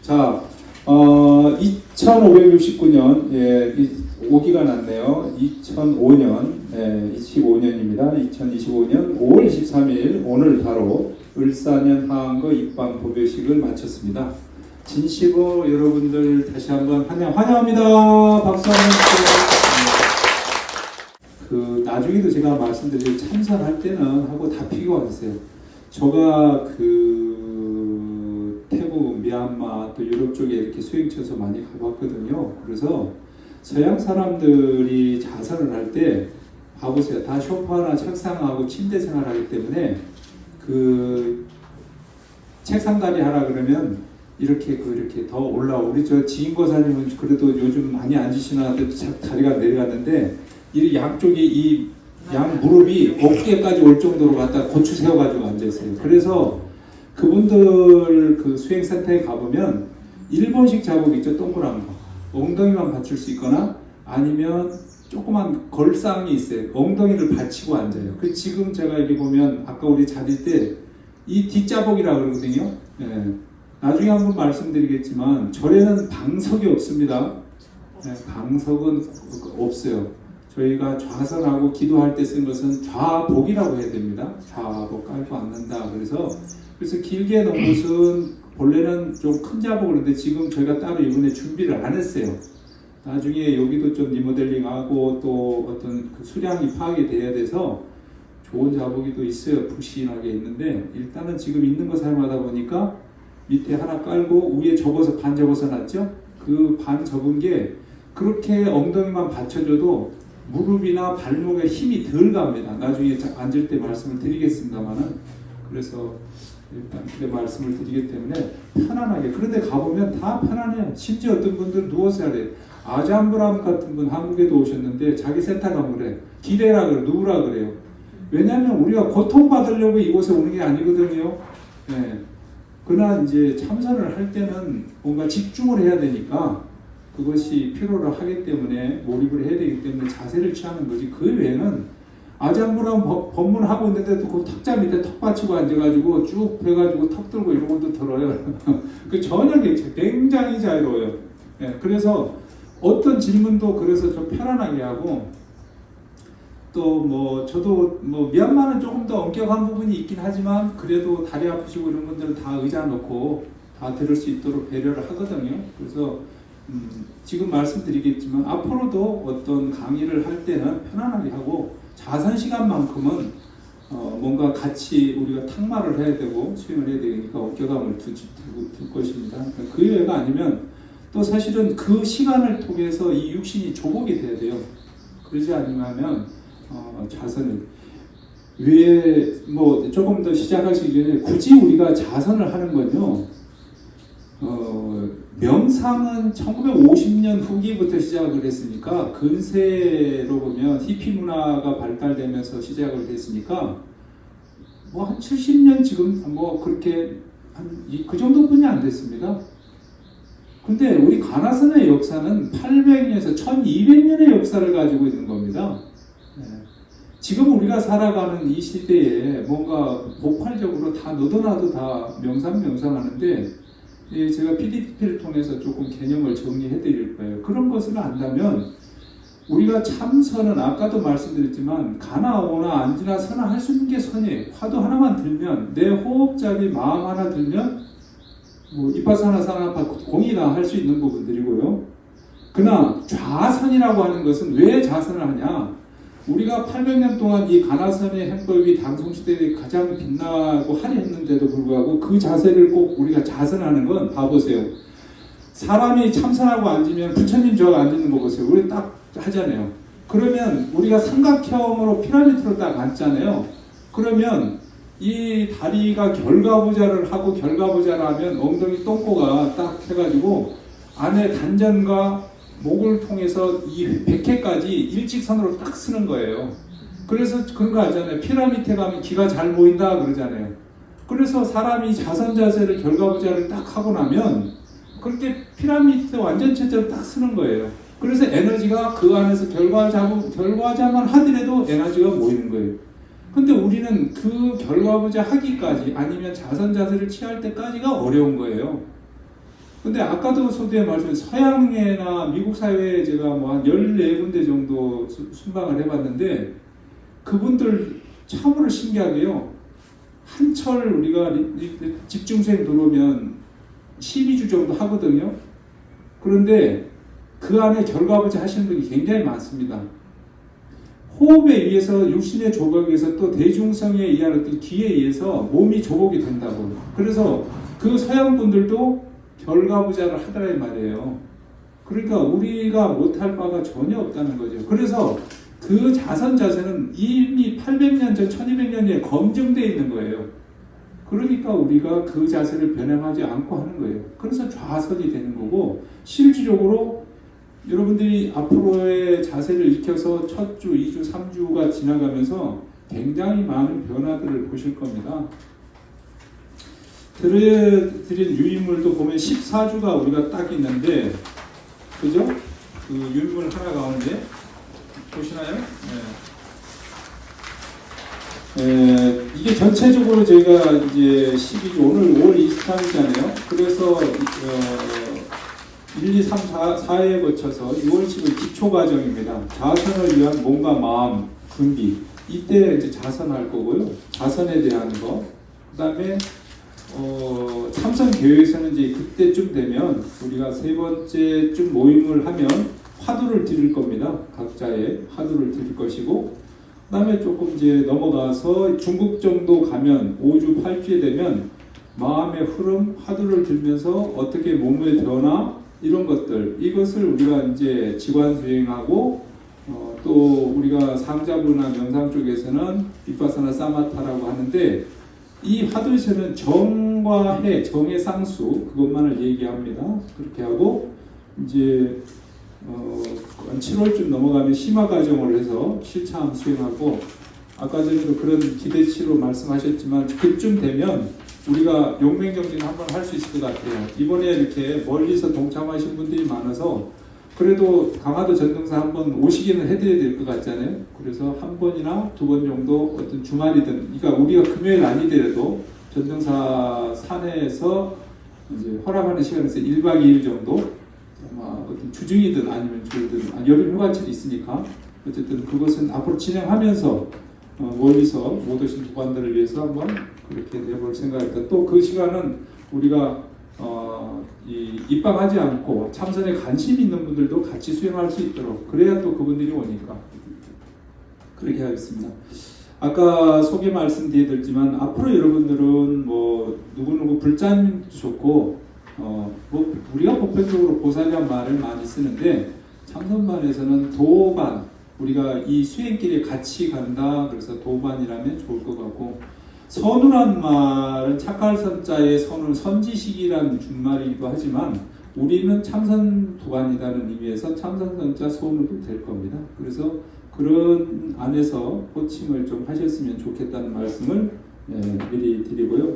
자, 2569년, 예, 5기가 났네요. 2005년, 예, 25년입니다. 2025년 5월 23일, 오늘 바로 을사년 하한거 입방 보배식을 마쳤습니다. 진심으로 여러분들 다시 한번 환영합니다. 박수 한번 주세요. 나중에도 제가 말씀드릴 참선할 때는 하고 다 피고 가세요. 제가 태국, 미얀마 또 유럽 쪽에 이렇게 수행쳐서 많이 가봤거든요. 그래서 서양 사람들이 자선을 할 때 봐보세요. 다 소파나 책상하고 침대 생활하기 때문에 책상다리 하라 그러면 이렇게 더 올라오고, 우리 저 지인고사님은 그래도 요즘 많이 앉으시나 다리가 내려갔는데 이 양쪽이 이 양 무릎이 어깨까지 올 정도로 갖다 고추 세워가지고 앉아있어요. 그래서 그분들 수행센터에 가보면 일본식 자국 있죠, 동그란 거. 엉덩이만 받칠 수 있거나 아니면 조그만 걸상이 있어요. 엉덩이를 받치고 앉아요. 지금 제가 여기 보면 아까 우리 자릴 때 이 뒷자복이라고 그러거든요. 예. 나중에 한번 말씀드리겠지만 절에는 방석이 없습니다. 예, 방석은 없어요. 저희가 좌선하고 기도할 때 쓴 것은 좌복이라고 해야 됩니다. 좌복 깔고 앉는다. 그래서 길게 놓은 것은 본래는 좀 큰 자복을 했는데 지금 저희가 따로 이번에 준비를 안 했어요. 나중에 여기도 좀 리모델링하고 또 어떤 수량이 파악이 돼야 돼서 좋은 자복이 또 있어요. 푹신하게 있는데 일단은 지금 있는 거 사용하다 보니까 밑에 하나 깔고 위에 접어서 반 접어서 놨죠. 그 반 접은 게 그렇게 엉덩이만 받쳐줘도 무릎이나 발목에 힘이 덜 갑니다. 나중에 앉을 때 말씀을 드리겠습니다만은, 그래서 일단 그렇게 말씀을 드리기 때문에 편안하게. 그런데 가보면 다 편안해요. 심지어 어떤 분들 누워서 해야 돼요. 아잠브람 같은 분 한국에도 오셨는데 자기 세탁하면 그래. 기대라 그래. 누우라 그래요. 왜냐하면 우리가 고통받으려고 이곳에 오는 게 아니거든요. 네. 그러나 이제 참선을 할 때는 뭔가 집중을 해야 되니까 그것이 필요로 하기 때문에 몰입을 해야 되기 때문에 자세를 취하는 거지. 그 외에는 아잠브람 법문하고 있는데도 그 탁자 밑에 턱 받치고 앉아가지고 쭉 펴가지고 턱 들고 이런 것도 들어요. 전혀 굉장히 자유로워요. 네, 그래서 어떤 질문도 그래서 좀 편안하게 하고, 또 저도 미얀마는 조금 더 엄격한 부분이 있긴 하지만 그래도 다리 아프시고 이런 분들은 다 의자 놓고 다 들을 수 있도록 배려를 하거든요. 그래서 지금 말씀드리겠지만 앞으로도 어떤 강의를 할 때는 편안하게 하고 자선 시간만큼은 뭔가 같이 우리가 탁말을 해야 되고 수행을 해야 되니까 엄격함을 둘 것입니다. 그 이외가 아니면 또 사실은 그 시간을 통해서 이 육신이 조복이 돼야 돼요. 그러지 않으면 자선을 왜 조금 더 시작하시기 전에 굳이 우리가 자선을 하는 건요. 명상은 1950년 후기부터 시작을 했으니까 근세로 보면 히피 문화가 발달되면서 시작을 했으니까 한 70년 지금 그렇게 그 정도뿐이 안 됐습니다. 근데 우리 가나선의 역사는 800년에서 1200년의 역사를 가지고 있는 겁니다. 네. 지금 우리가 살아가는 이 시대에 뭔가 폭발적으로 다 너도나도 다 명상하는데, 예, 제가 PDP를 통해서 조금 개념을 정리해 드릴 거예요. 그런 것을 안다면 우리가 참선은 아까도 말씀드렸지만 가나 오나 앉으나 서나 할 수 있는 게 선이에요. 화두 하나만 들면, 내 호흡자리 마음 하나 들면 이파사나 사나파 공이다 할 수 있는 부분들이고요. 그러나 좌선이라고 하는 것은 왜 자선을 하냐? 우리가 800년 동안 이 가나선의 행법이 당송시대에 가장 빛나고 화려했는데도 불구하고 그 자세를 꼭 우리가 자선하는 건 봐보세요. 사람이 참선하고 앉으면 부처님 저 앉는 거 보세요. 우리 딱 하잖아요. 그러면 우리가 삼각형으로 피라미드로 딱 앉잖아요. 그러면 이 다리가 결과부자를 하고 결과부자를 하면 엉덩이 똥꼬가 딱 해가지고 안에 단전과 목을 통해서 이 백회까지 일직선으로 딱 쓰는 거예요. 그래서 그런 거 알잖아요. 피라미드에 가면 기가 잘 보인다 그러잖아요. 그래서 사람이 자선 자세를 결과부자를 딱 하고 나면 그렇게 피라미드 완전체처럼 딱 쓰는 거예요. 그래서 에너지가 그 안에서 결과자만 하더라도 에너지가 모이는 거예요. 근데 우리는 그 결과부자 하기까지 아니면 자선 자세를 취할 때까지가 어려운 거예요. 근데 아까도 소두에 말씀 서양에나 미국 사회에 제가 뭐 한 14군데 정도 순방을 해봤는데 그분들 참으로 신기하게요. 한철 우리가 집중수행 들어오면 12주 정도 하거든요. 그런데 그 안에 결과부자 하시는 분이 굉장히 많습니다. 호흡에 의해서 육신의 조복에 의해서 또 대중성에 의한 어떤 기에 의해서 몸이 조복이 된다고. 그래서 그 서양 분들도 결과부자를 하더라 이 말이에요. 그러니까 우리가 못할 바가 전혀 없다는 거죠. 그래서 그 자선자세는 이미 800년 전 1200년에 검증되어 있는 거예요. 그러니까 우리가 그 자세를 변형하지 않고 하는 거예요. 그래서 좌선이 되는 거고, 실질적으로 여러분들이 앞으로의 자세를 익혀서 첫 주, 2주, 3주가 지나가면서 굉장히 많은 변화들을 보실 겁니다. 드린 유인물도 보면 14주가 우리가 딱 있는데, 그죠? 그 유인물 하나 가운데 보시나요? 네. 이게 전체적으로 저희가 이제 12주, 오늘 5월 23일이잖아요. 그래서 1, 2, 3, 4회에 거쳐서 6월 10일 기초과정입니다. 자선을 위한 몸과 마음, 준비. 이때 이제 자선할 거고요. 자선에 대한 거. 그 다음에 참선교회에서는 이제 그때쯤 되면 우리가 세 번째쯤 모임을 하면 화두를 드릴 겁니다. 각자의 화두를 드릴 것이고, 그 다음에 조금 이제 넘어가서 중국 정도 가면 5주, 8주에 되면 마음의 흐름, 화두를 들면서 어떻게 몸의 변화, 이런 것들, 이것을 우리가 이제 지관 수행하고, 또 우리가 상자부나 명상 쪽에서는 비파사나 사마타라고 하는데, 이 화두에서는 정과 해, 정의 쌍수, 그것만을 얘기합니다. 그렇게 하고, 이제 7월쯤 넘어가면 심화 과정을 해서 실참 수행하고, 아까 전에도 그런 기대치로 말씀하셨지만 그쯤 되면 우리가 용맹정진 한번 할 수 있을 것 같아요. 이번에 이렇게 멀리서 동참하신 분들이 많아서 그래도 강화도 전등사 한번 오시기는 해드려야 될 것 같잖아요. 그래서 한 번이나 두 번 정도 어떤 주말이든, 그러니까 우리가 금요일 아니더라도 전등사 산에서 이제 허락하는 시간에서 1박 2일 정도, 아마 어떤 주중이든 아니면 주일든, 여름 휴가철이 있으니까 어쨌든 그것은 앞으로 진행하면서 멀리서 못 오신 두관들을 위해서 한번 그렇게 내볼 생각입니다. 또 그 시간은 우리가 입방하지 않고 참선에 관심 있는 분들도 같이 수행할 수 있도록, 그래야 또 그분들이 오니까 그렇게 하겠습니다. 아까 소개 말씀드렸지만 앞으로 여러분들은 뭐 누구누구 불자님도 좋고, 뭐 우리가 보편적으로 보살이란 말을 많이 쓰는데 참선반에서는 도반, 우리가 이 수행길에 같이 간다, 그래서 도반이라면 좋을 것 같고, 선우란 말은 착할 선자의 선우, 선지식이라는 준말이기도 하지만 우리는 참선 도반이라는 의미에서 참선 선자 선우도 될 겁니다. 그래서 그런 안에서 호칭을 좀 하셨으면 좋겠다는 말씀을 미리 드리고요.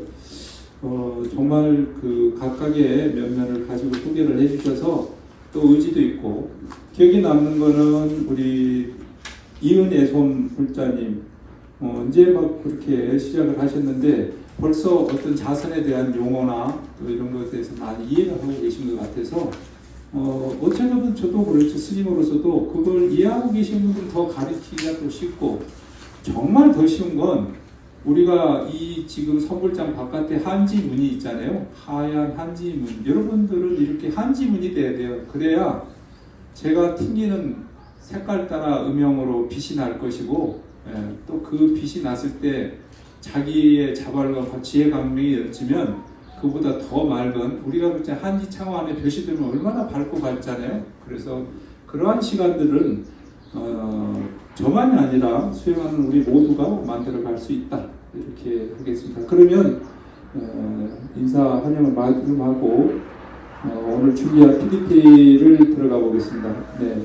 정말 그 각각의 면면을 가지고 소개를 해주셔서 또 의지도 있고, 기억에 남는 거는 우리 이은혜 손 불자님, 이제 막 그렇게 시작을 하셨는데 벌써 어떤 자선에 대한 용어나 또 이런 것에 대해서 많이 이해를 하고 계신 것 같아서, 어찌 보면 저도 그렇죠. 스님으로서도 그걸 이해하고 계신 분들 더 가르치기가 또 쉽고, 정말 더 쉬운 건 우리가 이 지금 선불장 바깥에 한지문이 있잖아요. 하얀 한지문. 여러분들은 이렇게 한지문이 돼야 돼요. 그래야 제가 튕기는 색깔 따라 음영으로 빛이 날 것이고, 또 그 빛이 났을 때 자기의 자발과 지혜 강명이 열지면 그보다 더 맑은, 우리가 그때 한지 창호 안에 볕이 들면 얼마나 밝고 밝잖아요. 그래서 그러한 시간들은 저만이 아니라 수행하는 우리 모두가 만들어 갈 수 있다, 이렇게 하겠습니다. 그러면 인사 환영을 마무리하고 오늘 준비한 PPT를 들어가 보겠습니다. 네.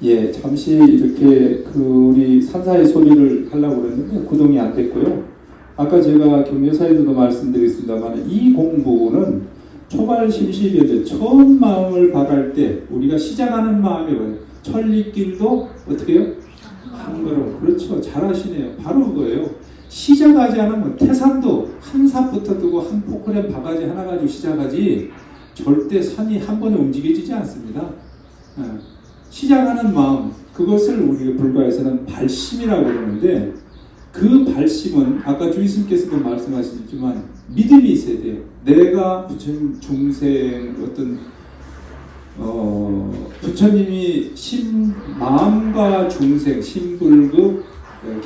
예, 잠시 이렇게 우리 산사의 소리를 하려고 그랬는데 구동이 안 됐고요. 아까 제가 경례사에서도 말씀드렸습니다만 이 공부는 초발 심시비에 처음 마음을 받을 때 우리가 시작하는 마음이 뭐예요? 천리길도 어떻게 해요? 한 걸음. 그렇죠. 잘하시네요. 바로 그거예요. 시작하지 않으면 태산도 한 삽부터 뜨고 한 포크레인 바가지 하나 가지고 시작하지 절대 산이 한 번에 움직여지지 않습니다. 시작하는 마음, 그것을 우리가 불가에서는 발심이라고 그러는데, 그 발심은 아까 주의스님께서도 말씀하시지만 믿음이 있어야 돼요. 내가 부처님 중생 어떤 부처님이 마음과 중생, 신불급,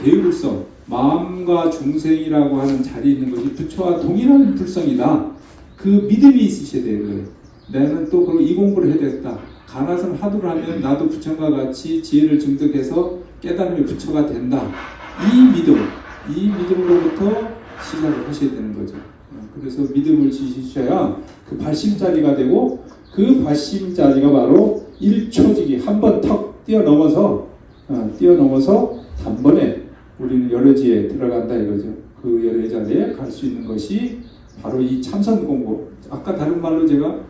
계율성, 마음과 중생이라고 하는 자리에 있는 것이 부처와 동일한 불성이다. 그 믿음이 있으셔야 되는 거예요. 나는 또 그리고 이 공부를 해야 되겠다. 가나선 화두를 하면 나도 부처과 같이 지혜를 증득해서 깨달음의 부처가 된다. 이 믿음으로부터 시작을 하셔야 되는 거죠. 그래서 믿음을 지시셔야 그 발심자리가 되고, 그 발심자리가 바로 일초직이 한 번 턱 뛰어넘어서 단번에 우리는 열애지에 들어간다 이거죠. 그 열애자리에 갈 수 있는 것이 바로 이 참선 공부. 아까 다른 말로 제가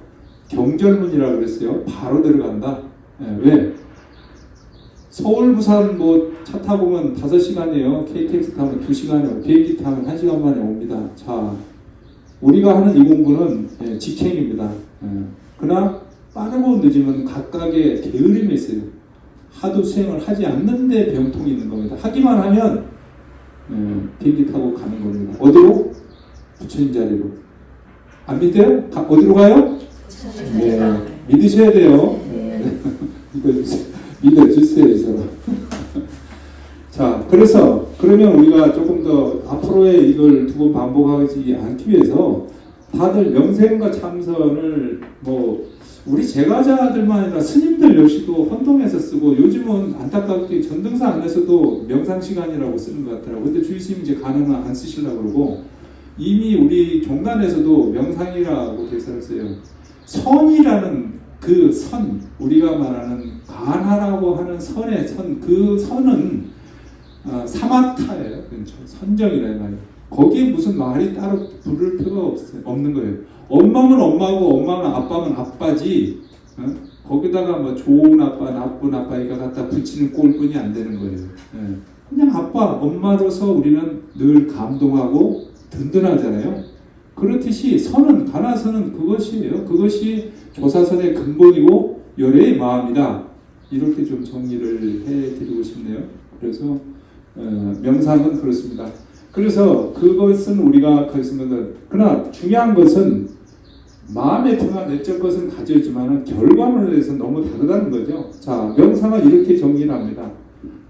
경절문이라고 그랬어요. 바로 들어간다. 왜? 서울, 부산 차 타고 오면 5시간이에요. KTX 타면 2시간이에요. 비행기 타면 1시간 만에 옵니다. 자, 우리가 하는 이 공부는 직행입니다. 그러나 빠르고 늦으면 각각의 게으름이 있어요. 하도 수행을 하지 않는데 병통이 있는 겁니다. 하기만 하면 비행기 타고 가는 겁니다. 어디로? 부처님 자리로. 안 믿어요? 어디로 가요? 네, 믿으셔야 돼요. 믿어주세요. 자, 그러면 우리가 조금 더 앞으로의 이걸 두고 반복하지 않기 위해서 다들 명생과 참선을 우리 제가자들만 아니라 스님들 역시도 혼동해서 쓰고, 요즘은 안타깝게 전등사 안에서도 명상 시간이라고 쓰는 것 같더라고요. 근데 주의스님 이제 가능은 안 쓰시려고 그러고, 이미 우리 종단에서도 명상이라고 대사를 써요. 선이라는 그 선, 우리가 말하는 간하라고 하는 선의 선, 그 선은 사마타예요. 선정이라 말이에요. 거기에 무슨 말이 따로 부를 필요가 없는 거예요. 엄마는 엄마고 엄마는 아빠면 아빠지, 거기다가 좋은 아빠, 나쁜 아빠 이거 갖다 붙이는 꼴뿐이 안 되는 거예요. 그냥 아빠, 엄마로서 우리는 늘 감동하고 든든하잖아요. 그렇듯이 선은, 가나선은 그것이에요. 그것이 조사선의 근본이고 열애의 마음이다. 이렇게 좀 정리를 해드리고 싶네요. 그래서 명상은 그렇습니다. 그래서 그것은 우리가 그러나 중요한 것은 마음의 평안 내적 것은 가져있지만 결과물에서 너무 다르다는 거죠. 자, 명상은 이렇게 정리를 합니다.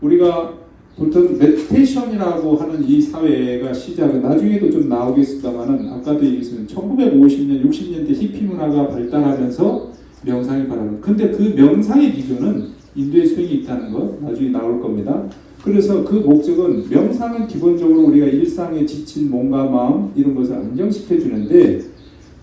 우리가 보통 메디테이션이라고 하는 이 사회가 시작은 나중에도 좀 나오겠습니다만은, 아까도 얘기했습니다. 1950년, 60년대 히피 문화가 발달하면서 명상이 발달합니다. 근데 그 명상의 기준은 인도의 수행이 있다는 것 나중에 나올 겁니다. 그래서 그 목적은, 명상은 기본적으로 우리가 일상에 지친 몸과 마음 이런 것을 안정시켜 주는데,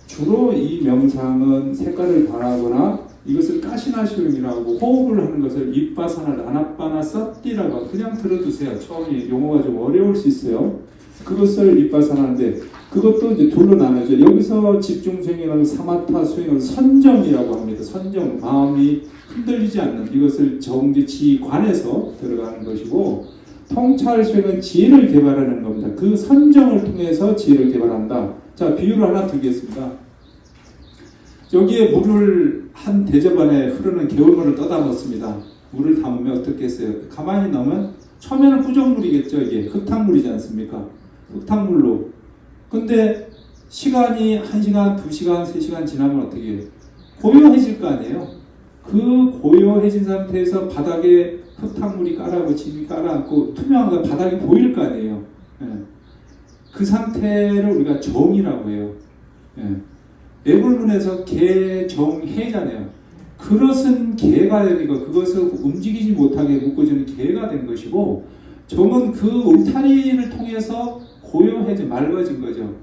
주로 이 명상은 색깔을 바라거나 이것을 까시나시용이라고 호흡을 하는 것을 윗바사나 아나빠나 쌉디라고, 그냥 들어두세요. 처음에 용어가 좀 어려울 수 있어요. 그것을 윗바사나인데, 그것도 이제 둘로 나누죠. 여기서 집중수행이라는 사마타 수행은 선정이라고 합니다. 선정, 마음이 흔들리지 않는 이것을 정지치관에서 들어가는 것이고, 통찰 수행은 지혜를 개발하는 겁니다. 그 선정을 통해서 지혜를 개발한다. 자, 비유를 하나 드리겠습니다. 여기에 물을 한 대접 안에 흐르는 개울물을 떠다 놓습니다. 물을 담으면 어떻겠어요? 가만히 넣으면 처음에는 꾸정물이겠죠. 이게 흙탕물이지 않습니까? 흙탕물로. 근데 시간이 1시간, 2시간, 3시간 지나면 어떻게 해요? 고요해질 거 아니에요? 그 고요해진 상태에서 바닥에 흙탕물이 깔아붙이니 깔아앉고 투명한 거 바닥이 보일 거 아니에요? 그 상태를 우리가 정이라고 해요. 애불문에서 개정해잖아요. 그것은 개가 되니까 그것을 움직이지 못하게 묶어주는 개가 된 것이고, 정은 그 울타리를 통해서 고요해져 맑아진 거죠.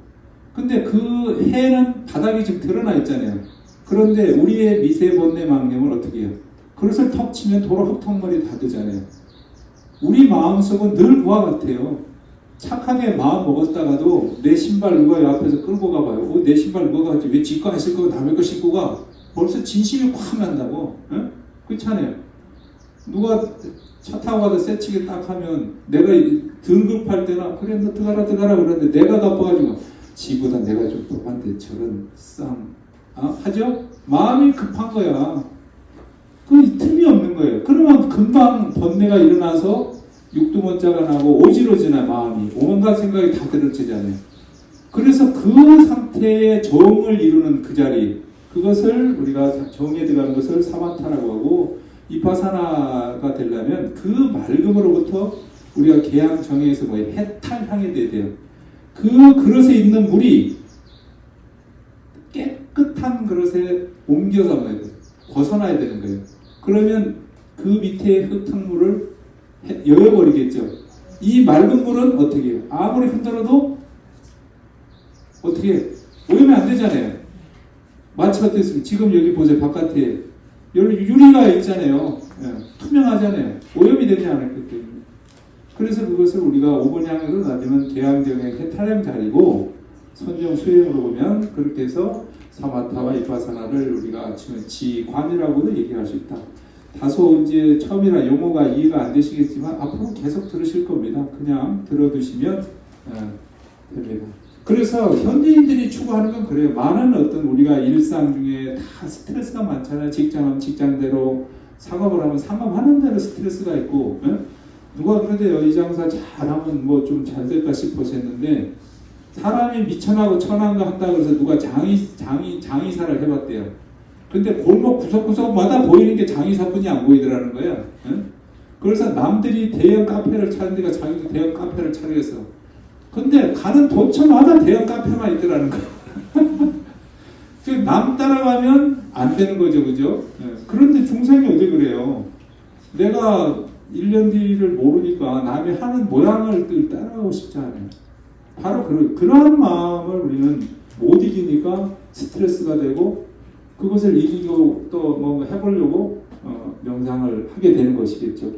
근데 그 해는 바닥이 지금 드러나 있잖아요. 그런데 우리의 미세 번뇌 망념을 어떻게 해요? 그것을 턱 치면 도로 흙탕물이 다 되잖아요. 우리 마음속은 늘 그와 같아요. 착하게 마음 먹었다가도 내 신발 누가 옆에서 끌고 가봐요. 내 신발 누가 가지? 왜 지거 안 신고 남의 거 신고 가? 벌써 진심이 확 난다고. 응? 그렇잖아요. 누가 차 타고 가다 새치기 딱 하면 내가 등급할 때나 그래 너 들어가라 그러는데 내가 나빠가지고 지보다 내가 좀 법한데 저런 하죠? 마음이 급한 거야. 그 틈이 없는 거예요. 그러면 금방 번뇌가 일어나서 육두문자가 나고 오지러지나 마음이 온갖 생각이 다 들어지잖아요. 그래서 그 상태의 정을 이루는 그 자리, 그것을 우리가 정에 들어가는 것을 사마타라고 하고, 이파사나가 되려면 그 맑음으로부터 우리가 계양 정에서 해탈향이 돼야 돼요. 그 그릇에 있는 물이 깨끗한 그릇에 옮겨서 벗어나야 되는 거예요. 그러면 그 밑에 흙탕물을 여여버리겠죠. 이 맑은 물은 어떻게 해요? 아무리 흔들어도 어떻게 해요? 오염이 안 되잖아요. 마치 어떻습니까? 지금 여기 보세요. 바깥에 유리가 있잖아요. 투명하잖아요. 오염이 되지 않았기 때문에. 그래서 그것을 우리가 오번향으로 나누면 계양정의 해탈향 자리고, 선정 수행으로 보면 그렇게 해서 사마타와 이파사나를 우리가 지금 지관이라고도 얘기할 수 있다. 다소 이제 처음이라 용어가 이해가 안 되시겠지만 앞으로 계속 들으실 겁니다. 그냥 들어두시면 됩니다. 그래서 현대인들이 추구하는 건 그래요. 많은 어떤 우리가 일상 중에 다 스트레스가 많잖아요. 직장하면 직장대로, 상업을 하면 상업하는 대로 스트레스가 있고, 누가 그러대요. 이 장사 잘하면 뭐 좀 잘 될까 싶어서 했는데, 사람이 미천하고 천한가 한다고 해서 누가 장의사를 해봤대요. 근데 골목 구석구석마다 보이는 게 장의사뿐이 안 보이더라는 거예요. 그래서 남들이 대형 카페를 차는 데가 자기도 대형 카페를 차리겠어. 근데 가는 도처마다 대형 카페만 있더라는 거예요. 남 따라가면 안 되는 거죠, 그죠? 그런데 중생이 어디 그래요? 내가 1년 뒤를 모르니까 남이 하는 모양을 따라가고 싶지 않아요. 바로 그러한 마음을 우리는 못 이기니까 스트레스가 되고, 그것을 이기고 또 뭔가 해보려고 명상을 하게 되는 것이겠죠.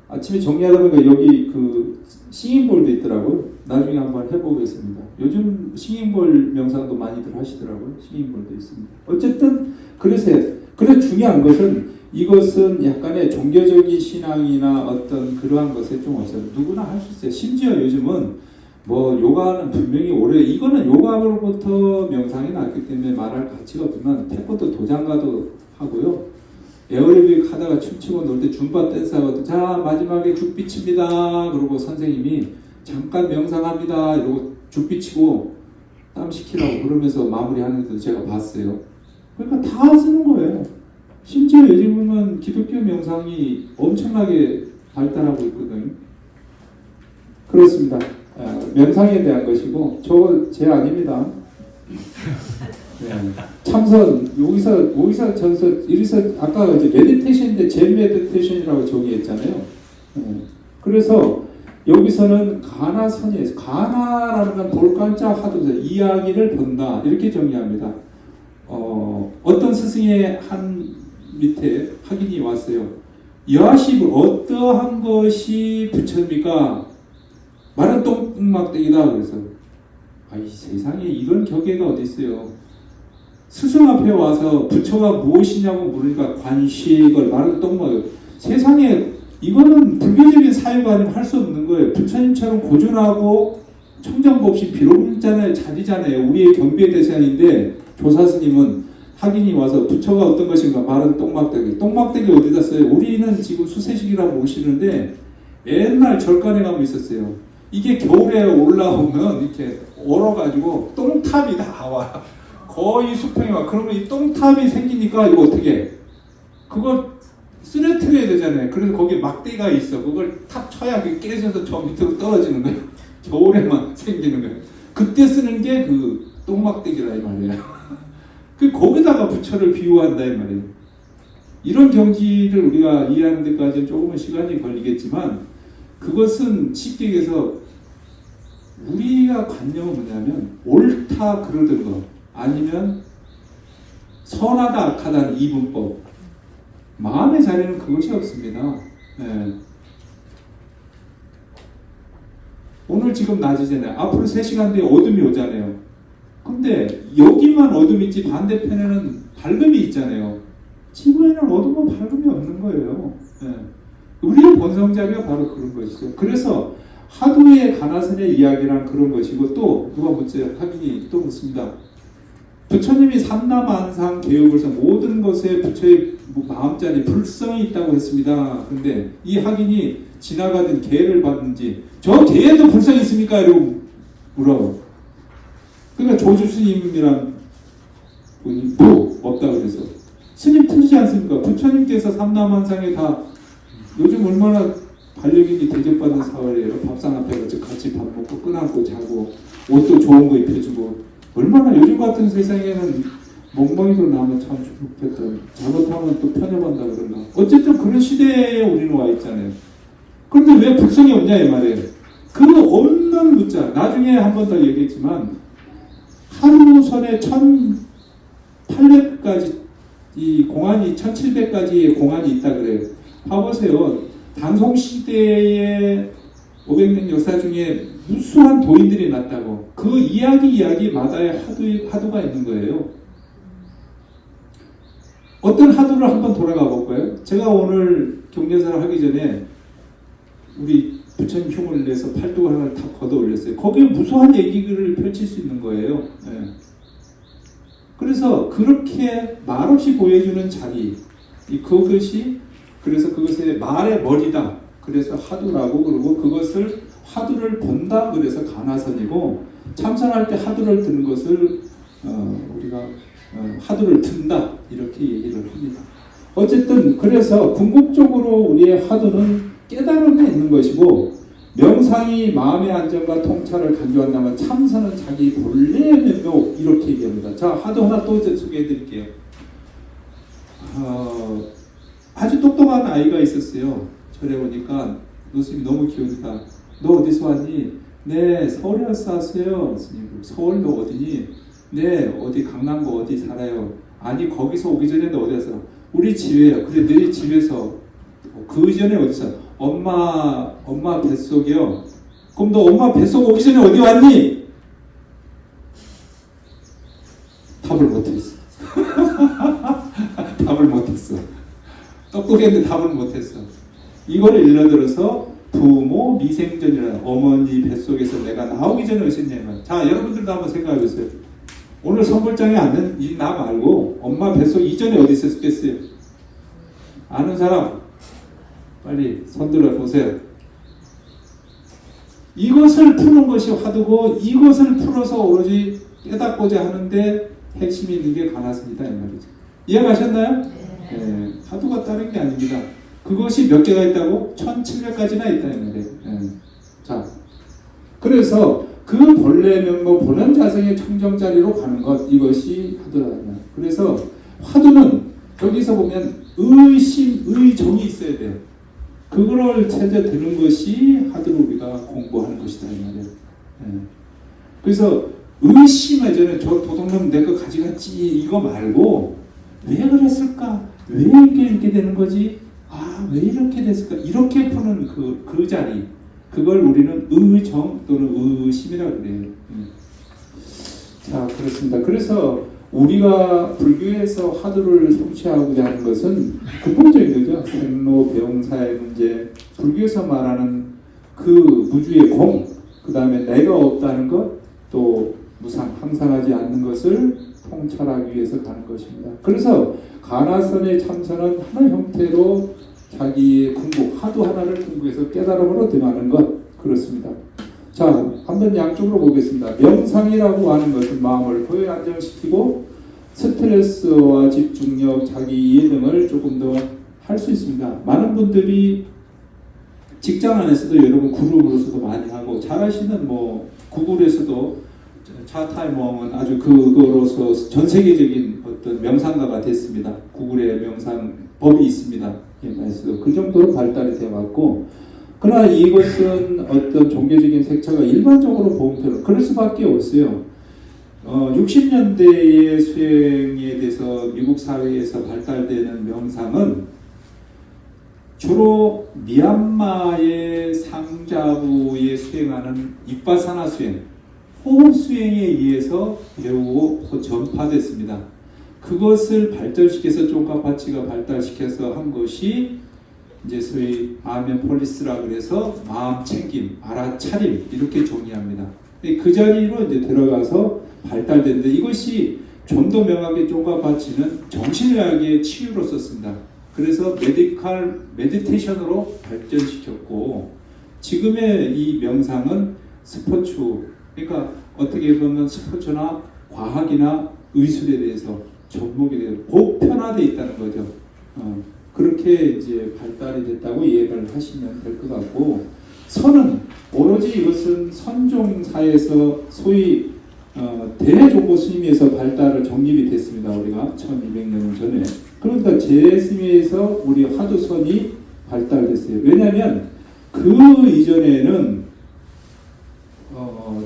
아침에 정리하다 보니까 여기 그 싱잉볼도 있더라고요. 나중에 한번 해보겠습니다. 요즘 싱잉볼 명상도 많이들 하시더라고요. 싱잉볼도 있습니다. 어쨌든 그래서 중요한 것은, 이것은 약간의 종교적인 신앙이나 어떤 그러한 것에 좀 없어요. 누구나 할 수 있어요. 심지어 요즘은 뭐 요가는 분명히 이거는 요가로부터 명상이 났기 때문에 말할 가치가 없지만, 태권도 도장가도 하고요. 에어로빅 하다가 춤추고 놀 때 줌바 댄스 하거든. 자, 마지막에 죽비칩니다. 그러고 선생님이 잠깐 명상합니다. 이러고 죽비치고 땀 식히라고 그러면서 마무리하는 것도 제가 봤어요. 그러니까 다 쓰는 거예요. 심지어 요즘은 기독교 명상이 엄청나게 발달하고 있거든요. 그렇습니다. 명상에 대한 것이고, 제 아닙니다. 참선, 여기서 전서, 이래서 아까 이제 메디테이션인데 젠 메디테이션이라고 정의했잖아요. 그래서 여기서는 가나선이에요. 가나라는 건 돌간자 하도서, 이야기를 본다, 이렇게 정의합니다. 어떤 스승의 한 밑에 확인이 왔어요. 여하십을 어떠한 것이 부처입니까? 말은 똥막대기다. 그래서 이 세상에 이런 격애가 어디 있어요. 스승 앞에 와서 부처가 무엇이냐고 물으니까 관식을, 말은 똥막. 세상에 이거는 불교적인 사유가 아니면 할 수 없는 거예요. 부처님처럼 고존하고 청정부 없이 비로불잖아요. 자비잖아요. 우리의 경비의 대상인데, 조사스님은 확인이 와서 부처가 어떤 것인가, 말은 똥막대기. 똥막대기 어디다 써요? 우리는 지금 수세식이라고 모시는데 옛날 절간에 가면 있었어요. 이게 겨울에 올라오면 이렇게 얼어가지고 똥탑이 나와. 거의 수평이 와. 그러면 이 똥탑이 생기니까 이거 어떻게 해? 그걸 쓰러뜨려야 되잖아요. 그래서 거기에 막대기가 있어. 그걸 탑 쳐야 깨져서 저 밑으로 떨어지는 거예요. 겨울에만 생기는 거예요. 그때 쓰는 게 그 똥막대기라 이 말이에요. 거기다가 부처를 비유한다 이 말이에요. 이런 경지를 우리가 이해하는 데까지는 조금은 시간이 걸리겠지만, 그것은 쉽게 얘기해서 우리가 관념은 뭐냐면 옳다 그러던 거, 아니면 선하다 악하다는 이분법. 마음의 자리는 그것이 없습니다. 오늘 지금 낮이잖아요. 앞으로 3시간 뒤에 어둠이 오잖아요. 근데 여기만 어둠이 있지 반대편에는 밝음이 있잖아요. 지구에는 어둠과 밝음이 없는 거예요. 우리의 본성자리가 바로 그런 것이죠. 그래서 하두의 가나선의 이야기란 그런 것이고, 또 누가 묻죠? 하긴이 또 묻습니다. 부처님이 삼라만상 개혁을서 모든 것에 부처의 마음자리 불성이 있다고 했습니다. 근데 이 하긴이 지나가던 개를 봤는지 저 개에도 불성이 있습니까? 이러고 물어. 그러니까 조주 스님이란 분이 없다고 그래서 스님 틀리지 않습니까? 부처님께서 삼라만상에 다 요즘 얼마나 반려견이 대접받는 사월이에요. 밥상 앞에 같이 밥 먹고 끈안고 자고 옷도 좋은 거 입혀주고 얼마나 요즘 같은 세상에는 멍멍이도 나면 참 좋겠다. 잘못하면 또 편협한다 그런가. 어쨌든 그런 시대에 우리는 와 있잖아요. 그런데 왜 불성이 없냐 이 말이에요. 그 없는 묻자. 나중에 한 번 더 얘기했지만 하루선에 1800까지 이 공안이 1700까지의 공안이 있다 그래요. 봐보세요. 단송시대의 500년 역사 중에 무수한 도인들이 났다고. 그 이야기마다의 하두가 있는 거예요. 어떤 하두를 한번 돌아가 볼까요? 제가 오늘 경례사를 하기 전에 우리 부처님 흉을 내서 팔뚝 하나를 다 걷어 올렸어요. 거기에 무수한 얘기를 펼칠 수 있는 거예요. 네. 그래서 그렇게 말없이 보여주는 자리, 그래서 그것의 말의 머리다. 그래서 하두라고 그러고 그것을 하두를 본다. 그래서 가나선이고 참선할 때 하두를 드는 것을 우리가 하두를 든다. 이렇게 얘기를 합니다. 어쨌든 그래서 궁극적으로 우리의 하두는 깨달음에 있는 것이고 명상이 마음의 안정과 통찰을 간주한다면 참선은 자기 본래의 면목 이렇게 얘기합니다. 자, 하두 하나 또 소개해 드릴게요. 아주 똑똑한 아이가 있었어요. 절에 오니까 스님 너무 귀여우니까 너 어디서 왔니? 네, 서울에 왔어요. 스님. 서울도 어디니? 네, 어디 강남구 어디 살아요? 아니 거기서 오기 전에 너 어디 왔어? 우리 집에요. 그래 너희 집에서 그 전에 어디서? 엄마 뱃속이요. 그럼 너 엄마 뱃속 오기 전에 어디 왔니? 답을 못했어. 답을 못했어. 똑똑했는데 답을 못했어. 이거를 일러들어서 부모 미생전이라 어머니 뱃속에서 내가 나오기 전에 오셨냐면, 자 여러분들도 한번 생각해 보세요. 오늘 선불장에 앉는 이 나 말고 엄마 뱃속 이전에 어디 있었겠어요? 아는 사람 빨리 손들어 보세요. 이것을 푸는 것이 화두고 이것을 풀어서 오로지 깨닫고자 하는데 핵심이 있는 게 가나선이다 이 말이죠. 이해가셨나요? 네. 화두가 다른 게 아닙니다. 그것이 몇 개가 있다고? 1700까지나 있다 이 말이에요. 네. 자, 그래서 그 본래 면목 본원 자성의 청정자리로 가는 것, 이것이 화두다. 그래서 화두는 여기서 보면 의심, 의정이 있어야 돼요. 그거를 찾아 드는 것이 화두를 우리가 공부하는 것이다 이 말이에요. 네. 그래서 의심하잖아요. 저 도둑놈 내 거 가져갔지 이거 말고 왜 그랬을까? 왜 이렇게 되는 거지? 아, 왜 이렇게 됐을까? 이렇게 푸는 그 자리, 그걸 우리는 의정 또는 의심이라고 그래요. 자, 그렇습니다. 그래서 우리가 불교에서 화두를 성취하고자 하는 것은 근본적인 거죠. 생로, 병사의 문제, 불교에서 말하는 그 무주의 공, 그 다음에 내가 없다는 것, 또 무상, 항상하지 않는 것을 통찰하기 위해서 가는 것입니다. 그래서 가나선의 참선은 하나의 형태로 자기의 궁극, 하두 하나를 궁극해서 깨달음으로 등하는 것, 그렇습니다. 자, 한번 양쪽으로 보겠습니다. 명상이라고 하는 것은 마음을 거의 안정시키고 스트레스와 집중력, 자기 이해 등을 조금 더 할 수 있습니다. 많은 분들이 직장 안에서도 여러분 그룹으로서도 많이 하고 잘하시는 구글에서도 차타이머은 아주 그거로서 전 세계적인 어떤 명상가가 됐습니다. 구글의 명상 법이 있습니다. 그 정도로 발달이 되어 왔고, 그러나 이것은 어떤 종교적인 색채가 일반적으로 보면 그럴 수밖에 없어요. 60년대의 수행에 대해서 미국 사회에서 발달되는 명상은 주로 미얀마의 상자부에 수행하는 입바사나 수행, 호흡 수행에 의해서 배우고 전파됐습니다. 그것을 발전시켜서 쫑카파치가 발달시켜서 한 것이 이제 소위 마음의 폴리스라 그래서 마음 챙김, 알아차림 이렇게 정의합니다. 그 자리로 이제 들어가서 발달되는데 이것이 좀 더 명확하게 쪼가바치는 정신의학의 치유로 썼습니다. 그래서 메디테이션으로 발전시켰고 지금의 이 명상은 스포츠, 그러니까 어떻게 보면 스포츠나 과학이나 의술에 대해서 접목이 되어 보편화되어 있다는 거죠. 그렇게 이제 발달이 됐다고 이해를 하시면 될 것 같고, 선은 오로지 이것은 선종사에서 소위 대종고 스님에서 발달을 정립이 됐습니다. 우리가 1200년 전에. 그러니까 제스님에서 우리 화두선이 발달됐어요. 왜냐하면 그 이전에는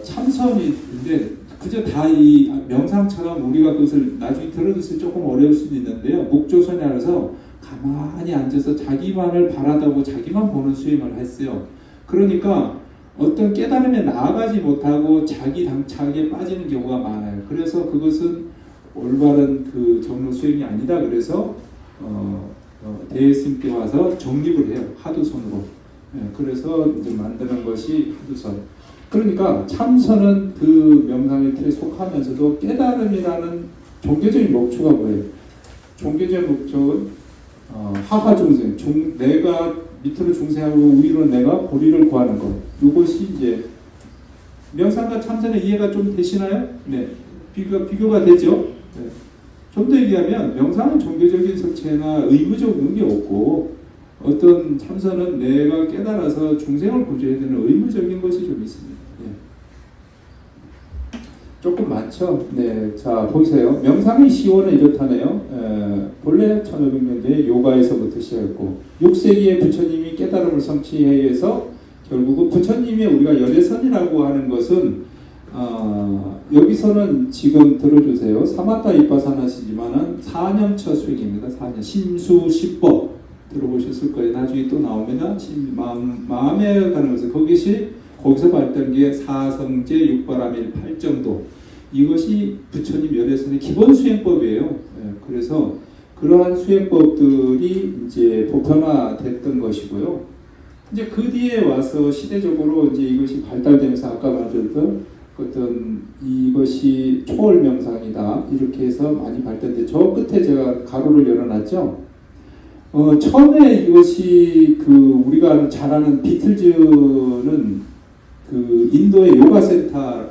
참선인데 그저 다 이 명상처럼 우리가 그것을 나중에 들어줬을 조금 어려울 수도 있는데요. 묵조선이라서 가만히 앉아서 자기만을 바라다보고 자기만 보는 수행을 했어요. 그러니까 어떤 깨달음에 나아가지 못하고 자기 당착에 빠지는 경우가 많아요. 그래서 그것은 올바른 그 정로 수행이 아니다. 그래서 대스님께 와서 정립을 해요. 하두선으로. 그래서 이제 만드는 것이 하두선. 그러니까 참선은 그 명상의 틀에 속하면서도 깨달음이라는 종교적인 목표가 뭐예요? 종교적인 목표는 하하중생, 내가 밑으로 중생하고 위로 내가 보리를 구하는 것. 이것이 이제 명상과 참선의 이해가 좀 되시나요? 네, 비교가 되죠. 네. 좀 더 얘기하면 명상은 종교적인 색채나 의무적 능력이 없고 어떤 참선은 내가 깨달아서 중생을 구조해야 되는 의무적인 것이 좀 있습니다. 네. 조금 많죠? 네, 자 보세요. 명상의 시원은 이렇다네요. 본래 1500년대에 요가에서부터 시작했고 6세기에 부처님이 깨달음을 성취해 위해서 결국은 부처님의 우리가 열애선이라고 하는 것은 여기서는 지금 들어주세요. 사마타 이빠사나시지만은 4년차 수행입니다. 4년 심수시법 들어보셨을 거예요. 나중에 또 나오면 마음에 가는 것은 거기서 발달한 게 사성제 육바라밀 8정도. 이것이 부처님 열애선의 기본 수행법이에요. 그래서 그러한 수행법들이 이제 보편화됐던 것이고요. 이제 그 뒤에 와서 시대적으로 이제 이것이 발달되면서 아까 말했던 어떤 이것이 초월 명상이다 이렇게 해서 많이 발달돼. 저 끝에 제가 가로를 열어놨죠. 처음에 이것이 우리가 잘 아는 비틀즈는 그 인도의 요가 센터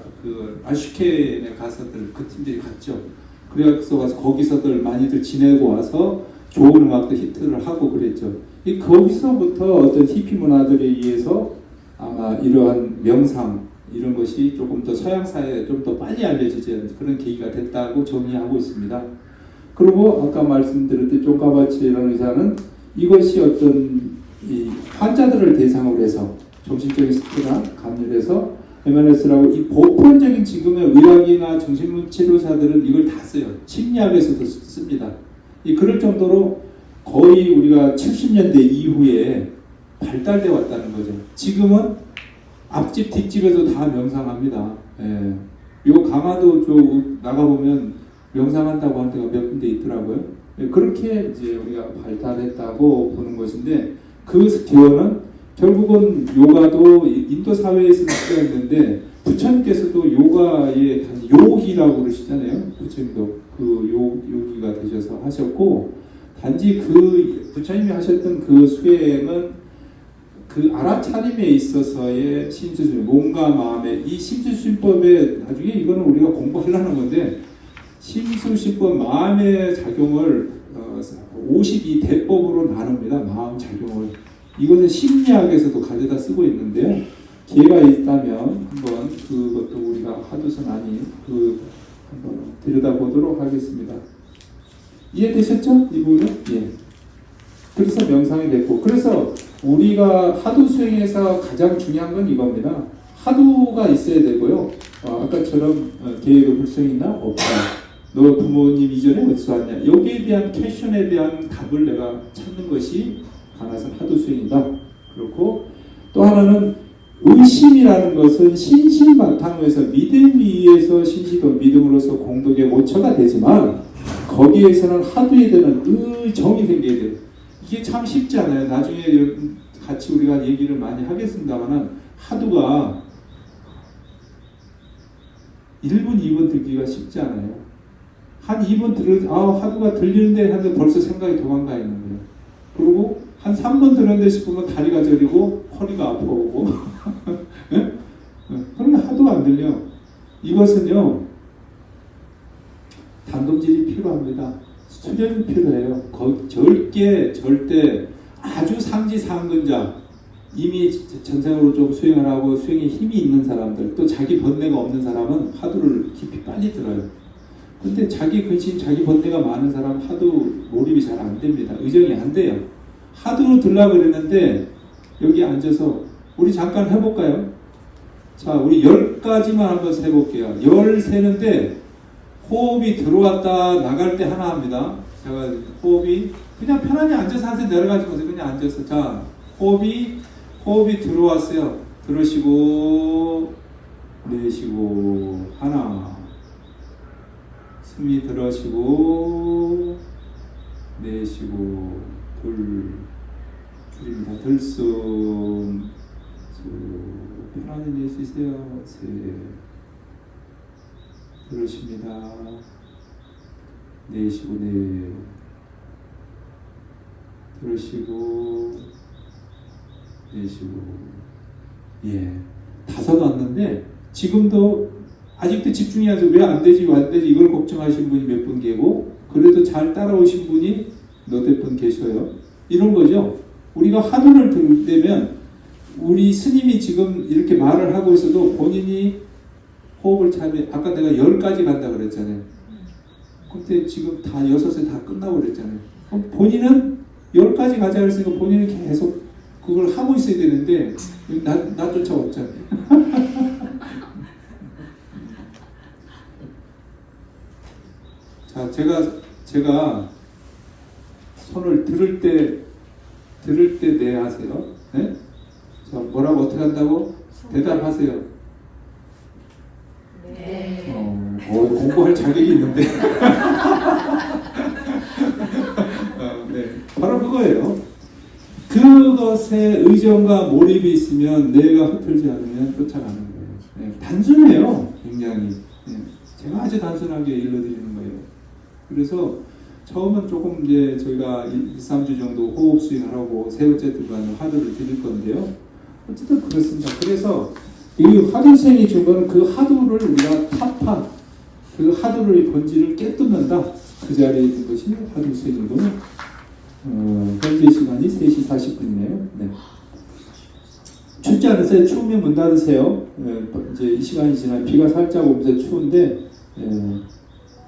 아슈케에 가서들 그 팀들이 갔죠. 그래서 가서 거기서들 많이들 지내고 와서 좋은 음악도 히트를 하고 그랬죠. 거기서부터 어떤 히피 문화들에 의해서 아마 이러한 명상 이런 것이 조금 더 서양 사회에 좀 더 빨리 알려지지 않는 그런 계기가 됐다고 정의하고 있습니다. 그리고 아까 말씀드렸듯이 쪼가바치라는 의사는 이것이 어떤 이 환자들을 대상으로 해서 정신적인 스트레스나 감염해서 MNS라고 이 보편적인 지금의 의학이나 정신문 치료사들은 이걸 다 써요. 심리학에서도 씁니다. 그럴 정도로 거의 우리가 70년대 이후에 발달돼 왔다는 거죠. 지금은 앞집 뒷집에서 다 명상합니다. 요 강화도 쪽 나가보면 명상한다고 하는 데가 몇 군데 있더라고요. 그렇게 이제 우리가 발달했다고 보는 것인데 그 기원은 결국은 요가도 인도 사회에서 시작했는데 부처님께서도 요가의 요기라고 그러시잖아요. 부처님도 그 요기가 되셔서 하셨고 단지 그 부처님이 하셨던 그 수행은 그 알아차림에 있어서의 심수심, 몸과 마음의 이 심수심법에 나중에 이거는 우리가 공부하려는 건데 심수심법 마음의 작용을 52대법으로 나눕니다. 마음 작용을. 이것은 심리학에서도 가져다 쓰고 있는데요. 기회가 있다면 한번 그것도 우리가 하두선 아닌 한번 들여다보도록 하겠습니다. 이해되셨죠? 이 부분은? 예. 그래서 명상이 됐고, 그래서 우리가 하두 수행에서 가장 중요한 건 이겁니다. 하두가 있어야 되고요. 아까처럼 계획의 불성이 있나? 없다. 너 부모님 이전에 어디서 왔냐? 여기에 대한 퀘션에 대한 답을 내가 찾는 것이 하나는 하두 수행이다. 그렇고 또 하나는 의심이라는 것은 신심 바탕으로 해서 믿음 위에서 신시도 믿음으로서 공덕의 모처가 되지만 거기에서는 하두에 대한 의정이 생겨야 돼요. 이게 참 쉽지 않아요. 나중에 같이 우리가 얘기를 많이 하겠습니다만 하두가 1분, 2분 듣기가 쉽지 않아요. 한 2분 하두가 들리는데 하는데 벌써 생각이 도망가 있는 거예요. 그리고 한 3분 들었는데 싶으면 다리가 저리고 허리가 아파오고 그러면 하도 안 들려. 이것은요 단독질이 필요합니다. 수련이 필요해요. 절대 아주 상지상근자, 이미 전생으로 좀 수행을 하고 수행에 힘이 있는 사람들, 또 자기 번뇌가 없는 사람은 하두를 깊이 빨리 들어요. 근데 자기 근심, 자기 번뇌가 많은 사람 하두 몰입이 잘 안 됩니다. 의정이 안 돼요. 하두 들려고 그랬는데 여기 앉아서 우리 잠깐 해볼까요? 자, 우리 10가지만 한번 세볼게요. 10 세는데 호흡이 들어왔다 나갈 때 하나 합니다. 제가 호흡이 그냥 편안히 앉아서 하세요. 내려가지 마세요. 그냥 앉아서. 자, 호흡이 들어왔어요. 들으시고 내쉬고 하나. 숨이 들어쉬고 내쉬고 둘. 줄입니다. 들숨 편안히 내쉬세요. 셋. 들으십니다. 내쉬고 넷. 들으시고 내쉬고 예. 5 왔는데 지금도 아직도 집중이 안 돼. 왜 안 되지 이걸 걱정하신 분이 몇 분 계고 그래도 잘 따라오신 분이 너댓 분 계셔요. 이런 거죠. 우리가 하두를 들으면 우리 스님이 지금 이렇게 말을 하고 있어도 본인이 호흡을 참여 아까 내가 10가지 간다 그랬잖아요. 근데 지금 다 6에 다 끝나고 그랬잖아요. 그럼 본인은 10가지 가자 그랬으니까 본인은 계속 그걸 하고 있어야 되는데 나 쫓아왔잖아요. 자, 제가 손을 들을 때 네 하세요. 네? 자, 뭐라고 어떻게 한다고? 대답하세요. 네. 공부할 자격이 있는데. 네, 바로 그거예요. 그것에 의존과 몰입이 있으면 뇌가 흐트러지지 않으면 쫓아가는 거예요. 네, 단순해요, 굉장히. 네, 제가 아주 단순하게 일러드리는 거예요. 그래서 처음은 조금 이제 저희가 2, 3주 정도 호흡 수행을 하고 세 번째 들어가는 하두를 드릴 건데요. 어쨌든 그렇습니다. 그래서 이 하두 수행이 준 거는 그 하두를 우리가 타파, 그 하두의 본질을 깨뚫는다. 그 자리에 있는 것이 하두 수행이고, 현재 시간이 3시 40분이네요. 네. 춥지 않으세요? 추우면 문 닫으세요. 이제 이 시간이 지나면 비가 살짝 오면서 추운데,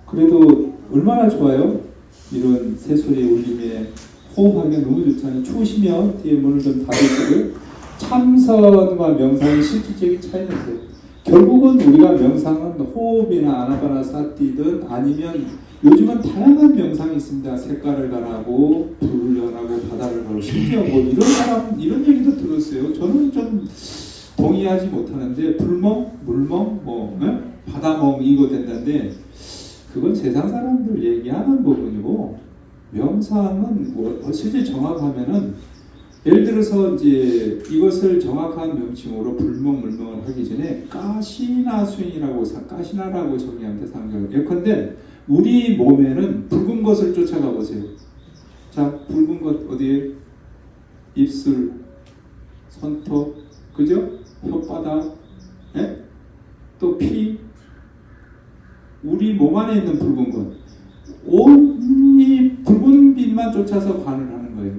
그래도 얼마나 좋아요? 이런 새소리 울림에 호흡하기가 너무 좋잖아요. 추우시면 뒤에 문을 좀 닫으시고 참선과 명상의 실질적인 차이는 있어요. 결국은 우리가 명상은 호흡이나 아나파나사티든 아니면 요즘은 다양한 명상이 있습니다. 색깔을 가라고 불을 연하고 바다를 가고 심지어 뭐 이런 얘기도 들었어요. 저는 좀 동의하지 못하는데 불멍, 물멍, 바다멍 이거 된다는데 그건 세상 사람들 얘기하는 부분이고 명상은 실제 정확하면은 예를 들어서 이제 이것을 정확한 명칭으로 불멍, 물멍을 하기 전에 가시나 수행이라고 가시나라고 정의합니다. 상경. 예컨대 우리 몸에는 붉은 것을 쫓아가 보세요. 자, 붉은 것 어디에? 입술, 손톱, 그죠? 혓바닥, 예? 또 피. 우리 몸 안에 있는 붉은 것, 온이 붉은 빛만 쫓아서 관을 하는 거예요.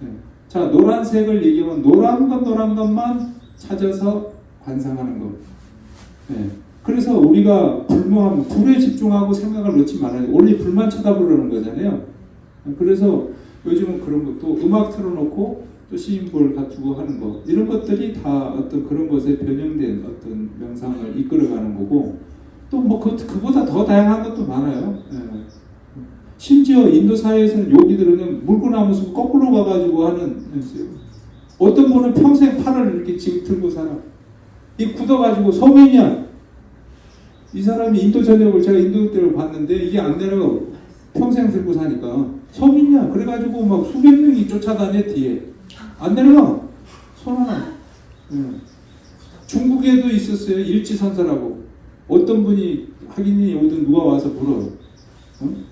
네. 자, 노란색을 얘기하면 노란 것만 찾아서 관상하는 것. 네. 그래서 우리가 불멍하면 불에 집중하고 생각을 놓지 말아야 돼요. 원래 불만 쳐다보려는 거잖아요. 그래서 요즘은 그런 것도 음악 틀어놓고 또 시인볼 갖추고 하는 것, 이런 것들이 다 어떤 그런 것에 변형된 어떤 명상을 이끌어가는 거고, 또 뭐 그보다 더 다양한 것도 많아요. 예. 심지어 인도 사회에서는 요기들은 물구나무 거꾸로 가가지고 하는 연습. 어떤 분은 평생 팔을 이렇게 지금 들고 살아. 이 굳어가지고 소민이야. 이 사람이 인도 전역을 제가 인도 때를 봤는데 이게 안 내려가고 평생 들고 사니까 서민이야. 그래가지고 막 수백 명이 쫓아다녀 뒤에 안 내려가. 손 하나. 중국에도 있었어요. 일지선사라고. 어떤 분이 학인이 오든 누가 와서 물어.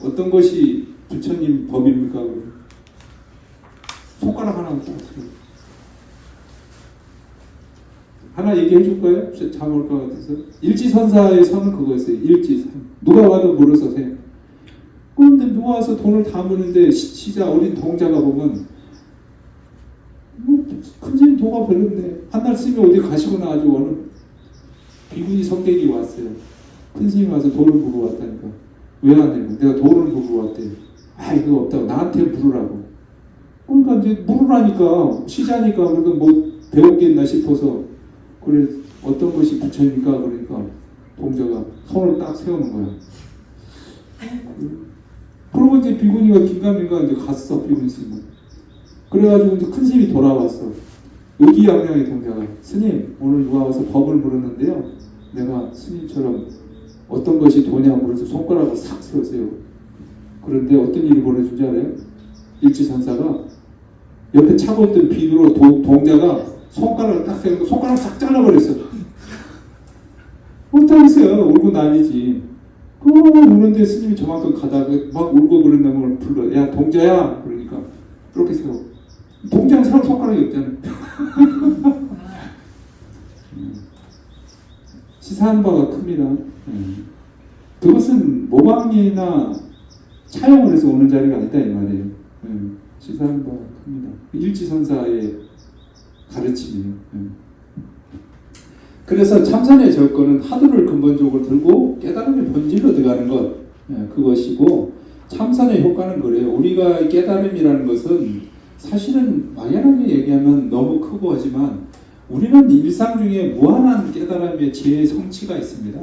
어떤 것이 부처님 법입니까? 손가락 하나 딱 하나 얘기해 줄 거예요? 잠 올 것 같아서. 일지선사의 선은 그거였어요. 일지선. 누가 와도 물어서 세. 그런데 누가 와서 돈을 다 무는데 시자 어린 동자가 보면 큰스님 도가 별론데 한날 스님이 어디 가시거나 아주 어느 비구니 성객이 왔어요. 큰스님 와서 돈을 물어 왔다니까. 왜 안 내고? 내가 돈을 물어 왔대요. 아 이거 없다고 나한테 물으라고. 그러니까 이제 물으라니까 시자니까 그래도 뭐 배웠겠나 싶어서 그래 어떤 것이 부처입니까? 그러니까 동자가 손을 딱 세우는 거야. 그러고 이제 비구니가 긴가민가 이제 갔어 비구니 스님은. 그래가지고 이제 큰 스님이 돌아왔어. 의기양양의 동자가 스님 오늘 누가 와서 법을 물었는데요. 내가 스님처럼 어떤 것이 도냐 물어서 손가락을 싹 세우세요. 그런데 어떤 일이 벌어진 줄 알아요? 일지선사가 옆에 차고 있던 비누로 동자가 손가락을 딱 세우고 손가락 싹 잘라버렸어. 어떡하겠어요. 울고 난리지. 우는데 스님이 저만큼 가다가 막 울고 그런 놈을 불러. 야 동자야. 그러니까 그렇게 세워. 동자는 사람 손가락이 없잖아. 시사한 바가 큽니다. 그것은 모방이나 차용을 해서 오는 자리가 아니다 이 말이에요. 시사한 바가 큽니다. 일지선사의 가르침이에요. 그래서 참선의 절권은 화두를 근본적으로 들고 깨달음의 본질로 들어가는 것, 그것이고 참선의 효과는 그래요. 우리가 깨달음이라는 것은 사실은 막연하게 얘기하면 너무 크고 하지만 우리는 일상 중에 무한한 깨달음의 지혜의 성취가 있습니다.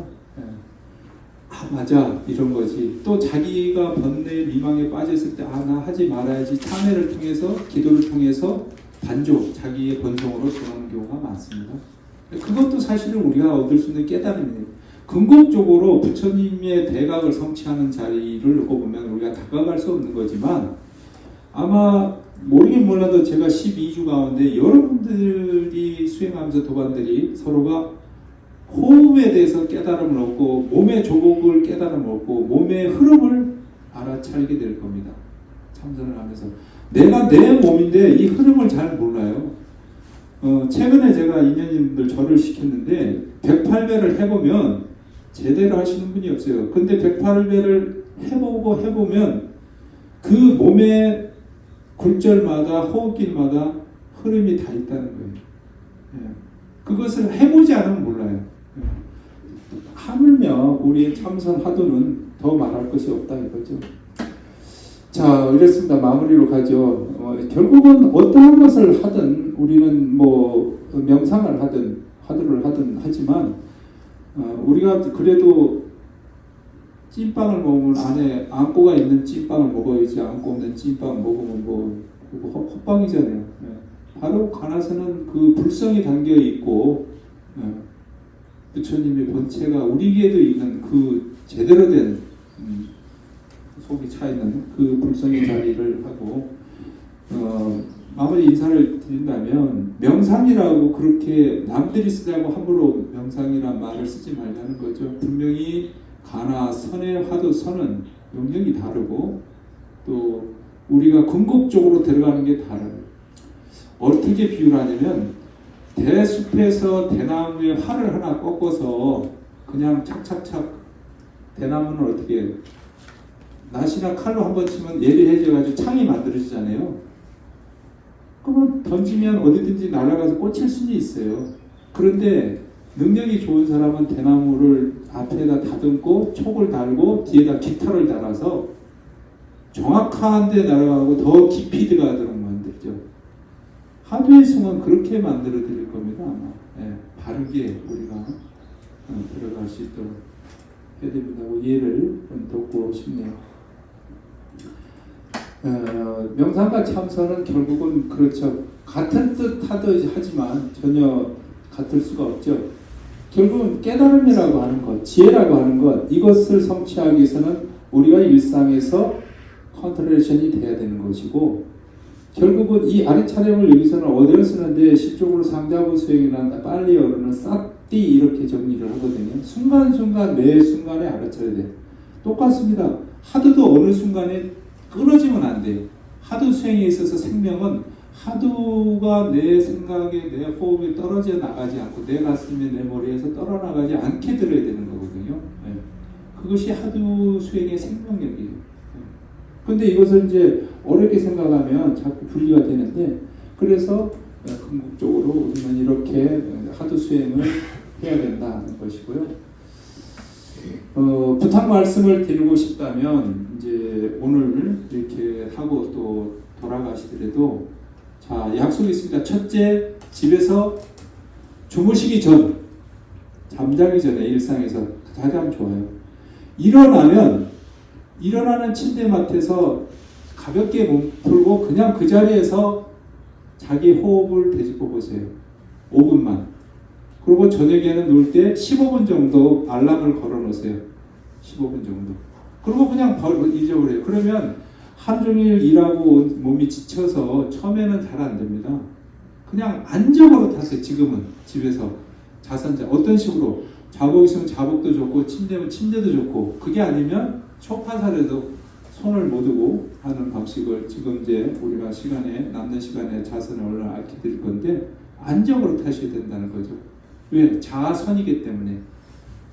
아 맞아 이런 거지. 또 자기가 번뇌 미망에 빠졌을 때 아 나 하지 말아야지 참회를 통해서 기도를 통해서 반조 자기의 본성으로 돌아오는 경우가 많습니다. 그것도 사실은 우리가 얻을 수 있는 깨달음이에요. 근본적으로 부처님의 대각을 성취하는 자리를 놓고 보면 우리가 다가갈 수 없는 거지만 아마 모르긴 몰라도 제가 12주 가운데 여러분들이 수행하면서 도반들이 서로가 호흡에 대해서 깨달음을 얻고 몸의 조복을 깨달음을 얻고 몸의 흐름을 알아차리게 될 겁니다. 참선을 하면서 내가 내 몸인데 이 흐름을 잘 몰라요. 최근에 제가 인연님들 절을 시켰는데 108배를 해보면 제대로 하시는 분이 없어요. 근데 108배를 해보면 그 몸의 굴절마다 호흡길마다 흐름이 다 있다는 거예요. 그것을 해보지 않으면 몰라요. 하물며 우리의 참선 하도는 더 말할 것이 없다 이거죠. 자, 이렇습니다. 마무리로 가죠. 결국은 어떠한 것을 하든 우리는 뭐 명상을 하든 화두를 하든 하지만 우리가 그래도 찐빵을 먹으면 안에 앙꼬가 있는 찐빵을 먹어야지 앙꼬 없는 찐빵 먹으면 뭐 헛빵이잖아요. 바로 가나서는 그 불성이 담겨 있고 부처님의 본체가 우리에게도 있는 그 제대로 된 속이 차 있는 그 불성의 자리를 하고 마무리 인사를 드린다면 명상이라고 그렇게 남들이 쓰자고 함부로 명상이란 말을 쓰지 말자는 거죠. 분명히 가나 선의 화두 선은 영역이 다르고 또 우리가 궁극적으로 들어가는 게 다르요. 어떻게 비유를 하냐면 대숲에서 대나무에 활을 하나 꺾어서 그냥 착착착 대나무는 어떻게 낫이나 칼로 한번 치면 예리해져가지고 창이 만들어지잖아요. 그러면 던지면 어디든지 날아가서 꽂힐 수는 있어요. 그런데 능력이 좋은 사람은 대나무를 앞에다 다듬고 촉을 달고 뒤에다 깃털을 달아서 정확한 데 날아가고 더 깊이 들어가도록 만들죠. 하두의 승은 그렇게 만들어 드릴 겁니다. 아마. 바르게 우리가 들어갈 수 있도록 해드린다고 이해를 돕고 싶네요. 명상과 참선은 결국은 그렇죠. 같은 뜻 하지만 전혀 같을 수가 없죠. 결국은 깨달음이라고 하는 것, 지혜라고 하는 것, 이것을 성취하기 위해서는 우리가 일상에서 컨트롤레이션이 돼야 되는 것이고, 결국은 이 아래 차량을 여기서는 어디를 쓰는데 실적으로 상자부 수행이나 빨리 어르는 쌌띠 이렇게 정리를 하거든요. 순간순간 매 순간에 알아차려야 돼요. 똑같습니다. 하드도 어느 순간에 끊어지면 안 돼요. 하드 수행에 있어서 생명은 하드가 내 생각에 내 호흡이 떨어져 나가지 않고 내 가슴에 내 머리에서 떨어나가지 않게 들어야 되는 거거든요. 네. 그것이 하드 수행의 생명력이에요. 근데 이것을 이제 어렵게 생각하면 자꾸 분리가 되는데, 그래서 궁극적으로 우리는 이렇게 하드 수행을 해야 된다는 것이고요. 부탁 말씀을 드리고 싶다면 이제 오늘 이렇게 하고 또 돌아가시더라도, 자, 약속이 있습니다. 첫째, 집에서 주무시기 전, 잠자기 전에 일상에서 가장 좋아요. 일어나는 침대맡에서 가볍게 몸 풀고 그냥 그 자리에서 자기 호흡을 되짚어 보세요. 5분만. 그리고 저녁에는 누울 때 15분 정도 알람을 걸어 놓으세요. 15분 정도. 그리고 그냥 잊어버려요. 그러면 하루 종일 일하고 몸이 지쳐서 처음에는 잘 안 됩니다. 그냥 안정으로 타세요. 지금은 집에서 자산자 어떤 식으로 자복 있으면 자복도 좋고 침대면 침대도 좋고, 그게 아니면 소파살에도 손을 못 두고 하는 방식을 지금 이제 우리가 남는 시간에 자선을 오늘 알려 드릴 건데, 안정으로 타셔야 된다는 거죠. 왜? 자아선이기 때문에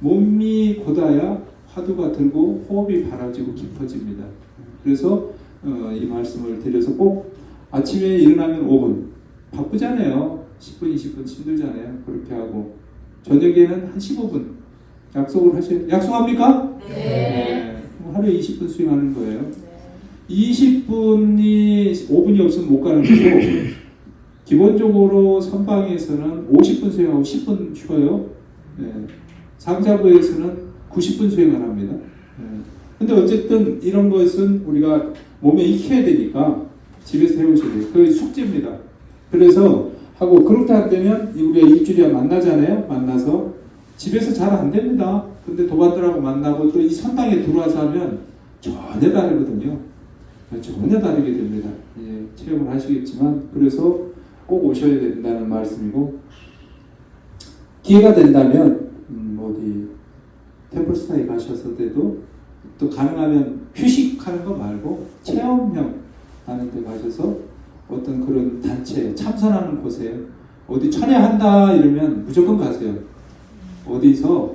몸이 곧아야 화두가 들고 호흡이 바라지고 깊어집니다. 그래서 이 말씀을 드려서 꼭 아침에 일어나면 5분, 바쁘잖아요. 10분, 20분 힘들잖아요. 그렇게 하고 저녁에는 한 15분 약속을 하셔요. 약속합니까? 네. 하루에 20분 수행하는 거예요. 20분이 5분이 없으면 못 가는 거고, 기본적으로 선방에서는 50분 수행하고 10분 쉬어요. 네. 상자부에서는 90분 수행을 합니다. 근데 어쨌든 이런 것은 우리가 몸에 익혀야 되니까 집에서 해오셔야 돼요. 그게 숙제입니다. 그래서 하고, 그렇게 안 되면 우리가 일주일에 만나잖아요. 만나서 집에서 잘 안 됩니다. 근데 도반들하고 만나고 또 이 선당에 들어와서 하면 전혀 다르거든요. 전혀 다르게 됩니다. 예, 체험을 하시겠지만, 그래서 꼭 오셔야 된다는 말씀이고, 기회가 된다면 어디 템플스타에 가셔서도 또 가능하면 휴식하는 거 말고 체험형 하는 데 가셔서 어떤 그런 단체 참선하는 곳에 어디 철야한다 이러면 무조건 가세요. 어디서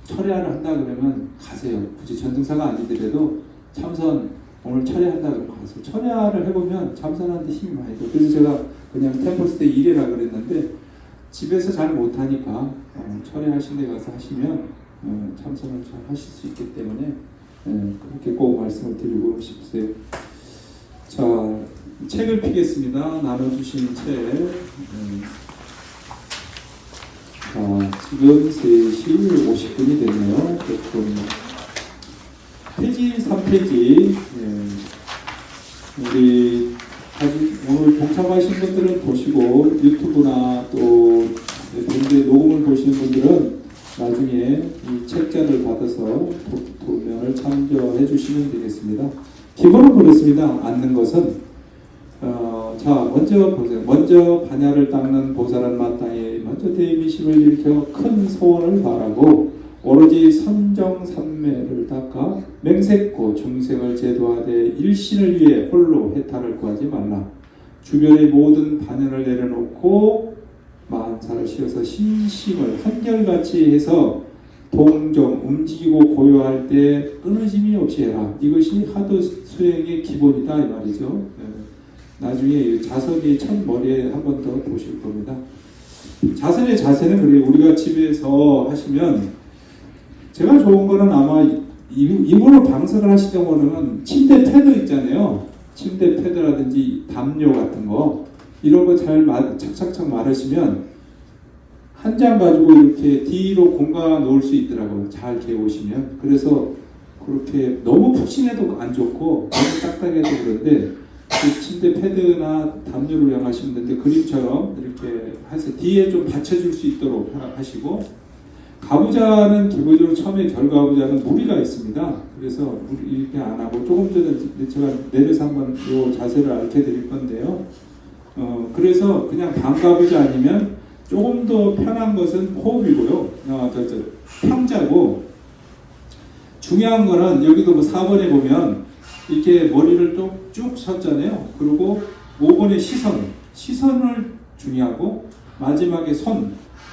철야를 한다 그러면 가세요. 굳이 전등사가 아니더라도 참선 오늘 철야한다 그러면 가세요. 철야를 해보면 참선하는데 힘이 많이 들어요. 그래서 제가 그냥 템플스테이 1회라 그랬는데, 집에서 잘 못하니까 철야하신 데 가서 하시면 참선을 잘 하실 수 있기 때문에 그렇게 꼭 말씀을 드리고 싶으세요. 자, 책을 피겠습니다. 나눠주신 책. 자, 지금 3시 50분이 됐네요. 조금 페이지 3페이지. 우리 오늘 동참하신 분들은 보시고, 유튜브나 또 본대 녹음을 보시는 분들은 나중에 이 책자를 받아서 도면을 참조해 주시면 되겠습니다. 기본은 그렇습니다. 앉는 것은 자, 먼저 보세요. 먼저 반야를 닦는 보살은 마땅히 먼저 대미심을 일으켜 큰 소원을 바라고 오로지 선정삼매를 닦아 맹세코 중생을 제도하되 일신을 위해 홀로 해탈을 구하지 말라. 주변의 모든 반연을 내려놓고 만사를 씌워서 신심을 한결같이 해서 동정 움직이고 고요할 때 끊어짐이 없이 해라. 이것이 하도 수행의 기본이다 이 말이죠. 나중에 자선이 첫 머리에 한 번 더 보실 겁니다. 자선의 자세는 그래요. 우리가 집에서 하시면 제가 좋은 거는 아마 이분을 방석을 하시던 거는 침대 패드 있잖아요. 침대 패드라든지 담요 같은 거 이런 거 잘 착착착 마르시면 한 장 가지고 이렇게 뒤로 공가 놓을 수 있더라고요. 잘 개보시면. 그래서 그렇게 너무 푹신해도 안 좋고 너무 딱딱해도 그런데 그 침대 패드나 담요를 이용하시면 되는데 그림처럼 이렇게 해서 뒤에 좀 받쳐줄 수 있도록 하시고, 가부좌는 기본적으로 처음에 결가부좌는 무리가 있습니다. 그래서 무리 이렇게 안 하고 조금 전에 제가 내려서 한번 이 자세를 알려 드릴 건데요. 그래서 그냥 반가부좌 아니면 조금 더 편한 것은 호흡이고요. 평자고 중요한 거는 여기도 뭐 4번에 보면 이렇게 머리를 쭉 섰잖아요. 그리고 5번에 시선을 중요하고 마지막에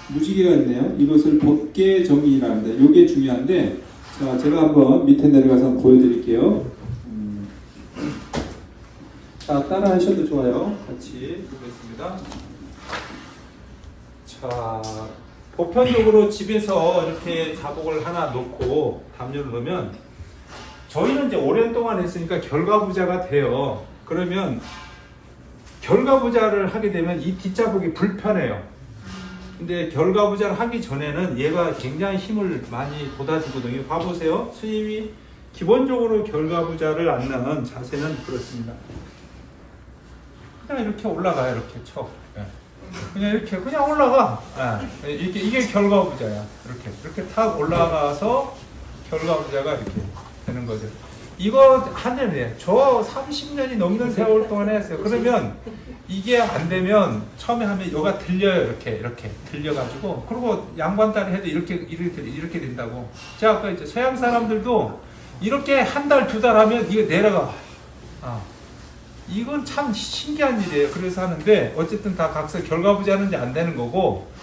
무지개가 있네요. 이것을 법계정의라 합니다. 이게 중요한데 자, 제가 한번 밑에 내려가서 한번 보여드릴게요. 자, 따라 하셔도 좋아요. 같이 보겠습니다. 자, 보편적으로 집에서 이렇게 자복을 하나 놓고 담요를 넣으면 저희는 이제 오랜 동안 했으니까 결가부좌가 돼요. 그러면 결가부좌를 하게 되면 이 뒷자복이 불편해요. 근데 결가부좌를 하기 전에는 얘가 굉장히 힘을 많이 돋아주거든요. 봐보세요. 스님이 기본적으로 결가부좌를 앉는 자세는 그렇습니다. 그냥 이렇게 올라가요. 이렇게 쳐. 그냥 이렇게 그냥 올라가. 이게 결가부좌야. 이렇게 탁 올라가서 결가부좌가 이렇게 되는 거죠. 이거 하는데 저 30년이 넘는 세월 동안 했어요. 그러면 이게 안 되면 처음에 하면 여가 들려요. 이렇게 들려가지고 그리고 양반딸이 해도 이렇게 된다고. 제가 아까 이제 서양 사람들도 이렇게 한 달, 두 달 하면 이거 내려가. 이건 참 신기한 일이에요. 그래서 하는데 어쨌든 다 각서 결가부좌는 이제 안 되는 거고.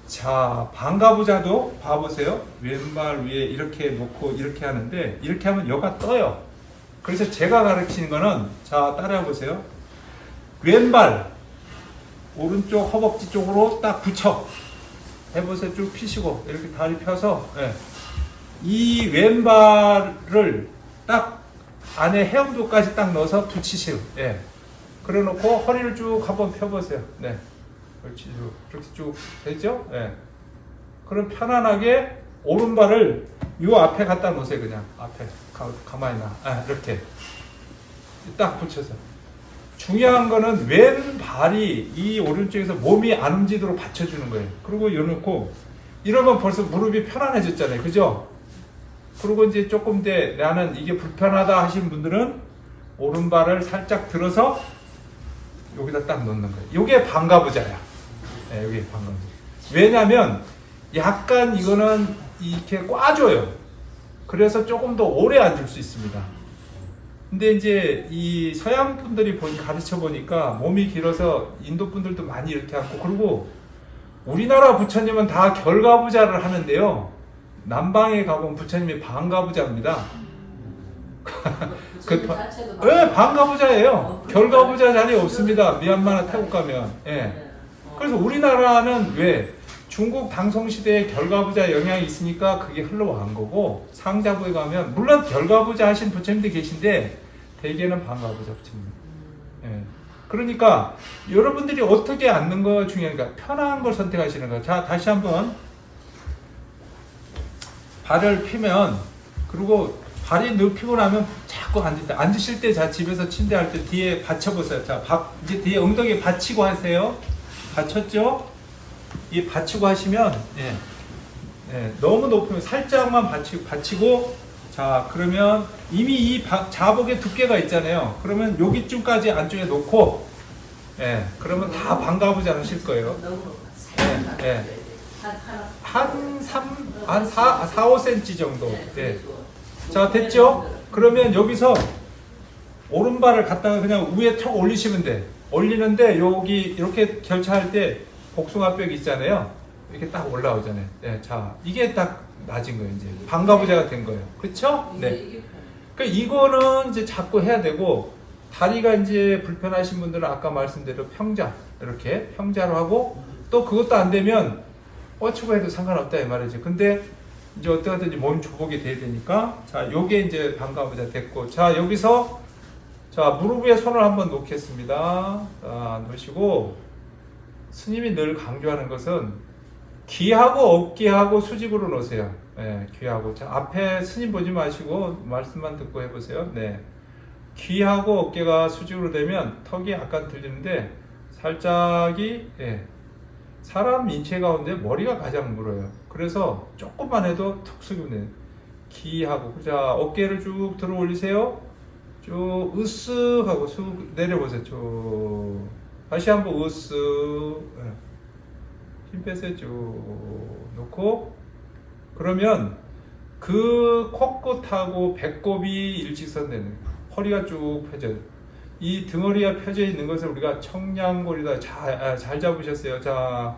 자, 반가부좌도 봐보세요. 왼발 위에 이렇게 놓고 이렇게 하는데 이렇게 하면 여가 떠요. 그래서 제가 가르치는 거는 자, 따라해 보세요. 왼발 오른쪽 허벅지 쪽으로 딱 붙여 해보세요. 쭉 펴시고 이렇게 다리 펴서 이 왼발을 딱 안에 해엄도까지 딱 넣어서 붙이시고 그래 놓고 허리를 쭉 한번 펴보세요. 그렇지, 그렇게 쭉 됐죠? 그럼 편안하게 오른발을 요 앞에 갖다 놓으세요. 그냥 앞에 가만히 놔. 이렇게 딱 붙여서. 중요한 거는 왼발이 이 오른쪽에서 몸이 안 움직이도록 받쳐주는 거예요. 그리고 요놓고 이러면 벌써 무릎이 편안해졌잖아요. 그죠? 그리고 이제 조금 나는 이게 불편하다 하시는 분들은 오른발을 살짝 들어서 여기다 딱 놓는 거예요. 요게 반가부좌야. 여기 반가부좌. 왜냐면 약간 이거는 이렇게 꽈줘요. 그래서 조금 더 오래 앉을 수 있습니다. 근데 이제 이 서양 분들이 가르쳐 보니까 몸이 길어서 인도 분들도 많이 이렇게 앉고, 그리고 우리나라 부처님은 다 결가부좌를 하는데요. 남방에 가보면 부처님이 반가부좌입니다. 반가부좌예요. 결가부좌 자리 없습니다. 미얀마나 태국 가면. 그래서 우리나라는 왜 중국 당송시대에 결가부좌 영향이 있으니까 그게 흘러간 거고, 상자부에 가면 물론 결가부좌 하신 부처님도 계신데 대개는 반가부좌 부처님. 그러니까 여러분들이 어떻게 앉는 거 중요하니까 편한 걸 선택하시는 거예요. 자, 다시 한번 발을 펴면, 그리고 발이 눕히고 나면 자꾸 앉을 때, 앉으실 때, 자, 집에서 침대 할 때 뒤에 받쳐보세요. 자, 이제 뒤에 엉덩이 받치고 하세요. 받쳤죠? 이 받치고 하시면, 너무 높으면 살짝만 받치고, 자, 그러면 이미 이 자복의 두께가 있잖아요. 그러면 여기쯤까지 안쪽에 놓고, 그러면 다 반가부좌 하실 거예요. 한 4, 5cm 정도. 자, 됐죠? 그러면 여기서 오른발을 갖다가 그냥 위에 턱 올리시면 돼. 올리는데 여기 이렇게 결차할 때 복숭아뼈기 있잖아요. 이렇게 딱 올라오잖아요. 자, 이게 딱 낮은 거예요. 이제 반가부좌가 된 거예요. 그렇죠? 그러니까 이거는 이제 자꾸 해야 되고, 다리가 이제 불편하신 분들은 아까 말씀대로 평자, 이렇게 평자로 하고, 또 그것도 안 되면 뻗치고 해도 상관없다 이 말이죠. 근데 이제 어떻게든지 몸 조복이 돼야 되니까, 자, 요게 이제 반가부좌 됐고, 자, 여기서 자, 무릎 위에 손을 한번 놓겠습니다. 자, 놓으시고, 스님이 늘 강조하는 것은 귀하고 어깨하고 수직으로 놓으세요. 귀하고. 자, 앞에 스님 보지 마시고 말씀만 듣고 해보세요. 귀하고 어깨가 수직으로 되면 턱이 약간 들리는데, 살짝이 사람 인체 가운데 머리가 가장 물어요. 그래서 조금만 해도 툭 숙이면 돼요. 기하고. 자, 어깨를 쭉 들어 올리세요. 쭉 으쓱 하고 쑥 내려보세요. 쭉. 다시 한번 으쓱. 힘 빼세요. 쭉 놓고. 그러면 그 코끝하고 배꼽이 일직선 되는 거예요. 허리가 쭉 펴져요. 이 등허리가 펴져 있는 것을 우리가 청량골이다. 잘 잡으셨어요. 자,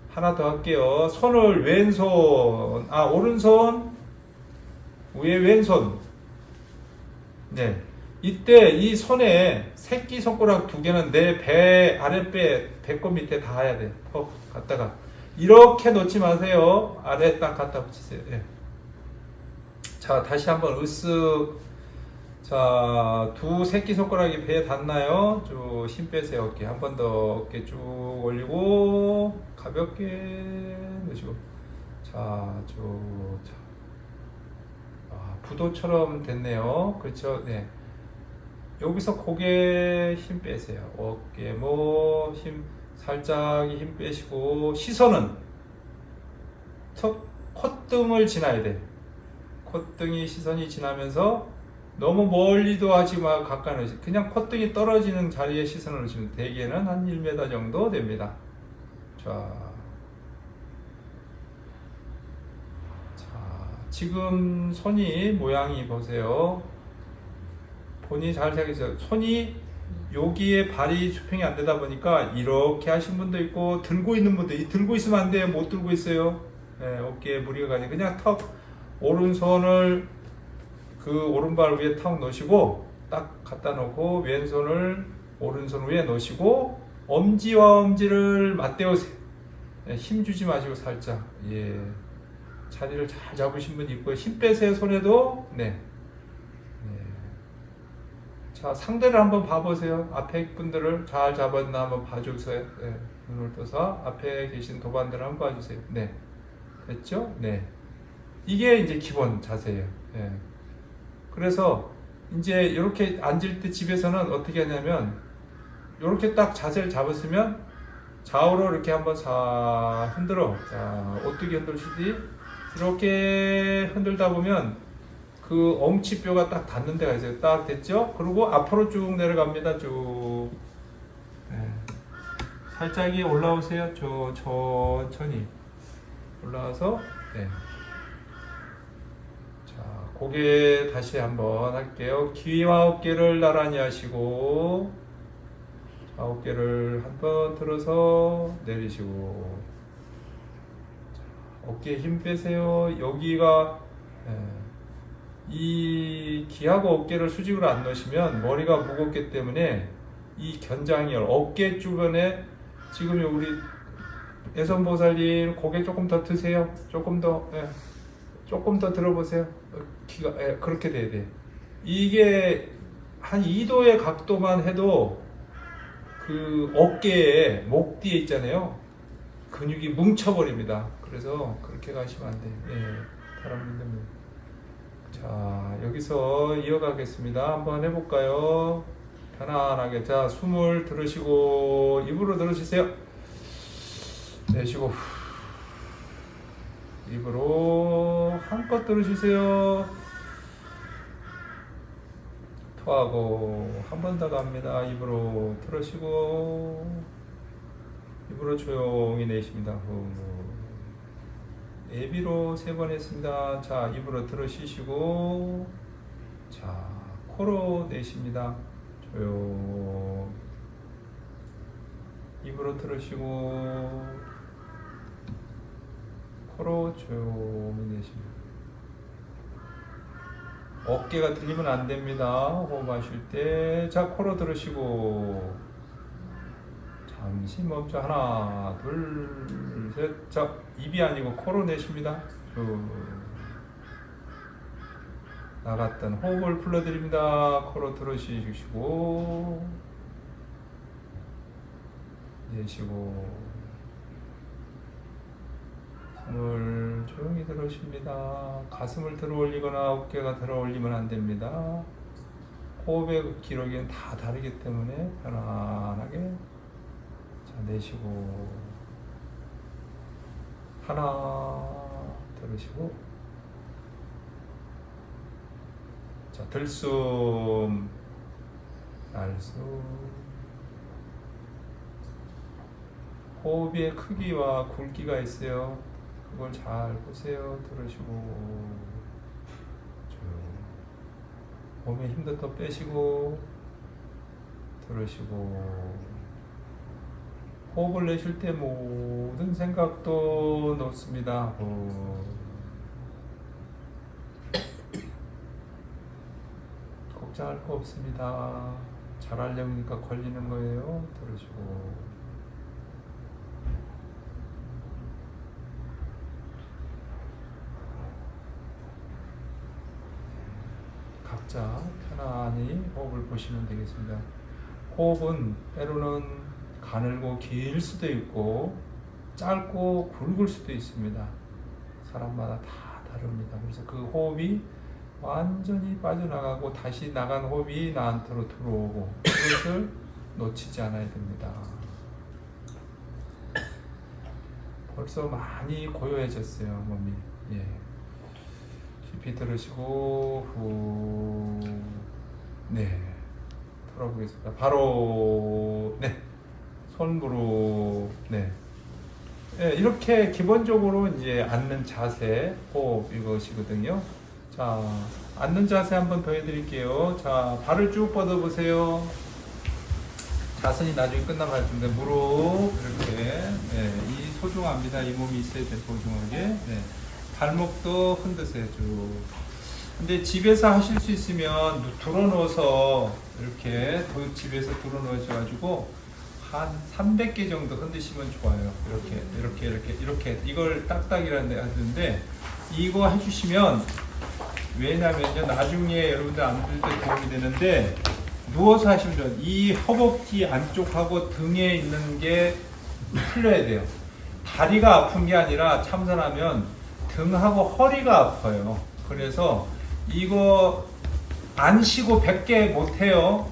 하나 더 할게요. 손을 왼손, 오른손 위에 왼손. 네. 이때 이 손에 새끼 손가락 두 개는 내 배, 아랫배, 배꼽 밑에 닿아야 돼. 턱 갖다가. 이렇게 놓지 마세요. 아래 딱 갖다 붙이세요. 네. 자, 다시 한번 으쓱. 자, 두 새끼 손가락이 배에 닿나요? 쭉 힘 빼세요. 어깨 한 번 더 어깨 쭉 올리고 가볍게 넣으시고. 자, 쭉. 자. 부도처럼 됐네요. 그렇죠? 네. 여기서 고개 힘 빼세요. 어깨 힘 살짝 힘 빼시고 시선은 콧등을 지나야 돼. 콧등이 시선이 지나면서 너무 멀리도 하지 마, 가까이 오시. 그냥 콧등이 떨어지는 자리에 시선을 놓으시면 대개는 한 1m 정도 됩니다. 자, 지금 손이 모양이 보세요. 본인이 잘 생각해서 손이 여기에 발이 수평이 안 되다 보니까 이렇게 하신 분도 있고 들고 있는 분도 들고 있으면 안 돼요. 못 들고 있어요. 네, 어깨에 무리가 가니 그냥 턱 오른손을 그 오른발 위에 턱 놓으시고 딱 갖다 놓고 왼손을 오른손 위에 놓으시고 엄지와 엄지를 맞대우세요. 네, 힘 주지 마시고 살짝. 예. 자리를 잘 잡으신 분 있고요. 힘 빼세요. 손에도. 네. 자, 상대를 한번 봐보세요. 앞에 분들을 잘 잡았나 한번 봐주세요. 네. 눈을 떠서 앞에 계신 도반들을 한번 봐주세요. 네. 됐죠? 네. 이게 이제 기본 자세예요. 네. 그래서 이제 이렇게 앉을 때 집에서는 어떻게 하냐면 이렇게 딱 자세를 잡았으면 좌우로 이렇게 한번 싹 흔들어. 자, 어떻게 흔들시지? 이렇게 흔들다 보면 그 엄치뼈가 딱 닿는 데가 있어요. 딱 됐죠? 그리고 앞으로 쭉 내려갑니다. 쭉. 네. 살짝이 올라오세요. 천천히 올라와서. 네. 자, 고개 다시 한번 할게요. 귀와 어깨를 나란히 하시고, 자, 어깨를 한번 들어서 내리시고, 자, 어깨에 힘 빼세요. 여기가 이 귀하고 어깨를 수직으로 안 넣으시면 머리가 무겁기 때문에 이 견장이열 어깨 주변에 지금 우리 애선보살님 고개 조금 더 드세요. 조금 더 들어보세요. 귀가 그렇게 돼야 돼. 이게 한 2도의 각도만 해도 그 어깨에 목 뒤에 있잖아요. 근육이 뭉쳐버립니다. 그래서 그렇게 가시면 안 돼요. 예, 다른 분들. 자, 여기서 이어가겠습니다. 한번 해볼까요? 편안하게. 자, 숨을 들으시고 입으로 들으시세요. 내쉬고 입으로 한껏 들으시세요. 토하고 한 번 더 갑니다. 입으로 들으시고 입으로 조용히 내쉽니다. 예비로 3번 했습니다. 자, 입으로 들어 쉬시고, 자, 코로 내쉽니다. 조용. 입으로 들으시고, 코로 조용히 내쉽니다. 어깨가 들리면 안 됩니다. 호흡하실 때. 자, 코로 들으시고, 잠시 멈춰. 하나, 둘, 셋. 자, 입이 아니고 코로 내쉽니다. 나갔던 호흡을 불러드립니다. 코로 들으시고 내쉬고 숨을 조용히 들으십니다. 가슴을 들어 올리거나 어깨가 들어 올리면 안 됩니다. 호흡의 기록은 다 다르기 때문에 편안하게. 자, 내쉬고 하나 들으시고, 자, 들숨, 날숨. 호흡의 크기와 굵기가 있어요. 그걸 잘 보세요. 들으시고, 몸에 힘도 더 빼시고, 들으시고, 호흡을 내쉴 때 모든 생각도 놓습니다. 걱정할 거 없습니다. 잘하려니까 걸리는 거예요. 들으시고, 각자 편안히 호흡을 보시면 되겠습니다. 호흡은 때로는 가늘고 길 수도 있고 짧고 굵을 수도 있습니다. 사람마다 다 다릅니다. 그래서 그 호흡이 완전히 빠져나가고 다시 나간 호흡이 나한테로 들어오고, 그것을 놓치지 않아야 됩니다. 벌써 많이 고요해졌어요, 몸이. 예. 깊이 들으시고, 후, 네, 털어보겠습니다. 바로, 네, 손으로, 네. 네, 이렇게 기본적으로 이제 앉는 자세, 호흡 이것이거든요. 자, 앉는 자세 한번 더 해드릴게요. 자, 발을 쭉 뻗어보세요. 자선이 나중에 끝나면 할 텐데, 무릎, 이렇게, 네, 이 소중합니다. 이 몸이 있어야 돼, 소중하게. 네. 발목도 흔드세요, 쭉. 근데 집에서 하실 수 있으면 들어놓아서 이렇게 집에서 들어놓으셔가지고 한 300개 정도 흔드시면 좋아요. 이렇게 이걸 딱딱이라는 데 하는데, 이거 해주시면, 왜냐면요, 나중에 여러분들 앉을 때 도움이 되는데, 누워서 하시면 돼요. 이 허벅지 안쪽하고 등에 있는 게 풀려야 돼요. 다리가 아픈 게 아니라 참선하면 등하고 허리가 아파요. 그래서 이거 안 쉬고 100개 못해요.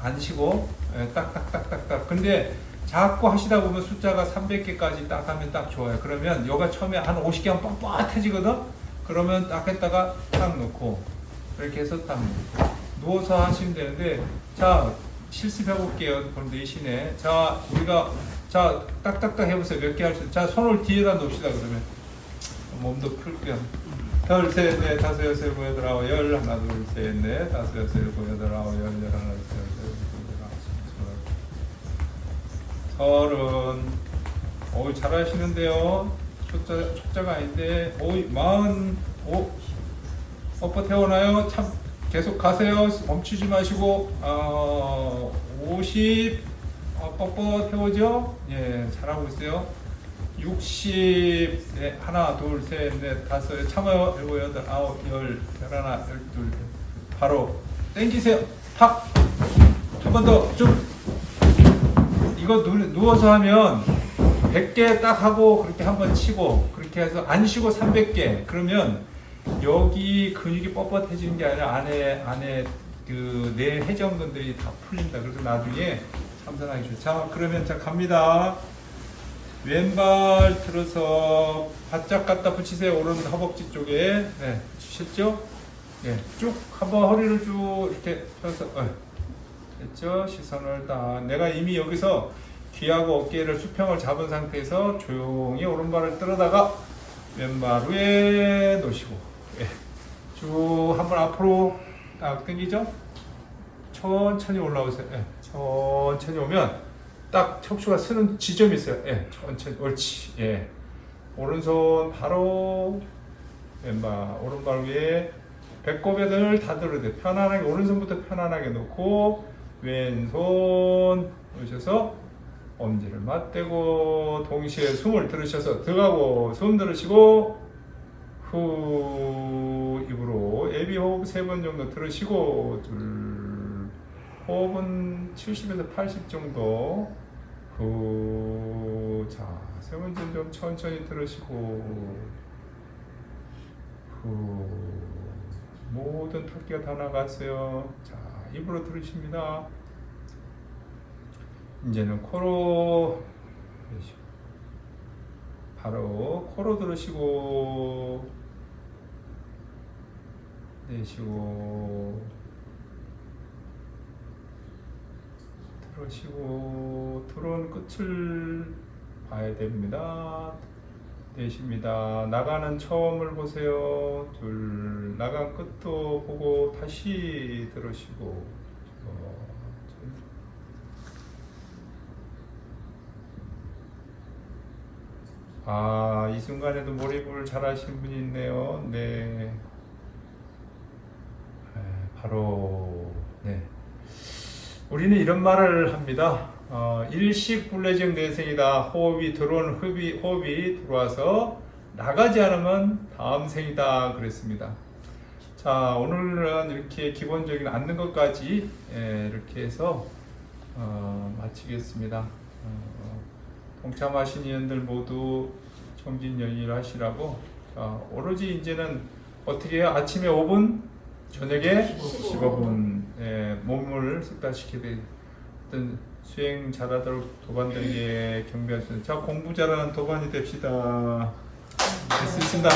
안 쉬고 딱딱딱딱딱. 근데 자꾸 하시다 보면 숫자가 300개까지 딱 하면 딱 좋아요. 그러면 요가 처음에 한 50개 하면 뻣뻣해지거든. 그러면 딱 했다가 딱 놓고 이렇게 해서 딱 놓고 누워서 하시면 되는데, 자, 실습해 볼게요. 그럼 내신에. 자, 우리가, 자, 딱딱딱 해보세요. 몇 개 할 수 있어요. 자, 손을 뒤에다 놓읍시다. 그러면 몸도 풀 겸. 둘, 셋, 넷, 다섯, 여섯, 일곱, 여덟, 아홉, 열. 하나, 둘, 셋, 넷, 다섯, 여섯, 일곱, 여덟, 아홉, 열, 하나, 둘, 셋, 넷, 서른. 어이, 잘하시는데요. 숫자가 아닌데, 어이, 45. 뻣뻣 태워나요? 참, 계속 가세요. 멈추지 마시고. 50. 뻣뻣 태워죠? 예, 잘하고 있어요. 60. 네, 하나, 둘, 셋, 넷, 다섯, 참아요. 7, 8, 9, 10, 11, 12. 바로 당기세요. 팍! 한 번 더 쭉. 이거 누워서 하면 100개 딱 하고 그렇게 한번 치고, 그렇게 해서 안 쉬고 300개. 그러면 여기 근육이 뻣뻣해지는 게 아니라 안에 그 내 회전근들이 다 풀린다. 그래서 나중에 참선하기 좋죠. 자, 그러면 자, 갑니다. 왼발 들어서 바짝 갖다 붙이세요. 오른 허벅지 쪽에. 네, 붙이셨죠? 네, 쭉 한번 허리를 쭉 이렇게 펴서, 됐죠? 시선을 딱. 내가 이미 여기서 귀하고 어깨를 수평을 잡은 상태에서 조용히 오른발을 들어다가 왼발 위에 놓으시고, 네. 쭉 한번 앞으로 딱 당기죠? 천천히 올라오세요. 네. 천천히 오면 딱 척추가 쓰는 지점이 있어요. 예, 천천히, 옳지. 예, 오른손 바로 왼발, 오른발 위에 배꼽에들 다 들어야 돼. 편안하게 오른손부터 편안하게 놓고 왼손 놓으셔서 엄지를 맞대고 동시에 숨을 들으셔서 들어가고 숨 들으시고 후 입으로 예비호흡 3번 정도 들으시고 둘 호흡은 70에서 80 정도. 후, 자, 세 번째 좀 천천히 들으시고, 후, 모든 털기가 다 나갔어요. 자, 입으로 들으십니다. 이제는 코로 바로 코로 들으시고 내쉬고 들으시고 들어온 끝을 봐야 됩니다. 내쉽니다. 나가는 처음을 보세요. 둘 나간 끝도 보고 다시 들으시고 이 순간에도 몰입을 잘 하신 분이 있네요. 네. 바로 네. 우리는 이런 말을 합니다. 일식불내증 내생이다. 호흡이 들어온 호흡이 들어와서 나가지 않으면 다음 생이다. 그랬습니다. 자, 오늘은 이렇게 기본적인 앉는 것까지 이렇게 해서 마치겠습니다. 동참하신 위원들 모두 정진연일 하시라고. 자, 오로지 이제는 어떻게 해요? 아침에 5분, 저녁에 15분 몸을 숙달시키게 어떤 수행 잘하도록 도반들에게 경배하시는 자 공부 잘하는 도반이 됩시다. 됐습니다.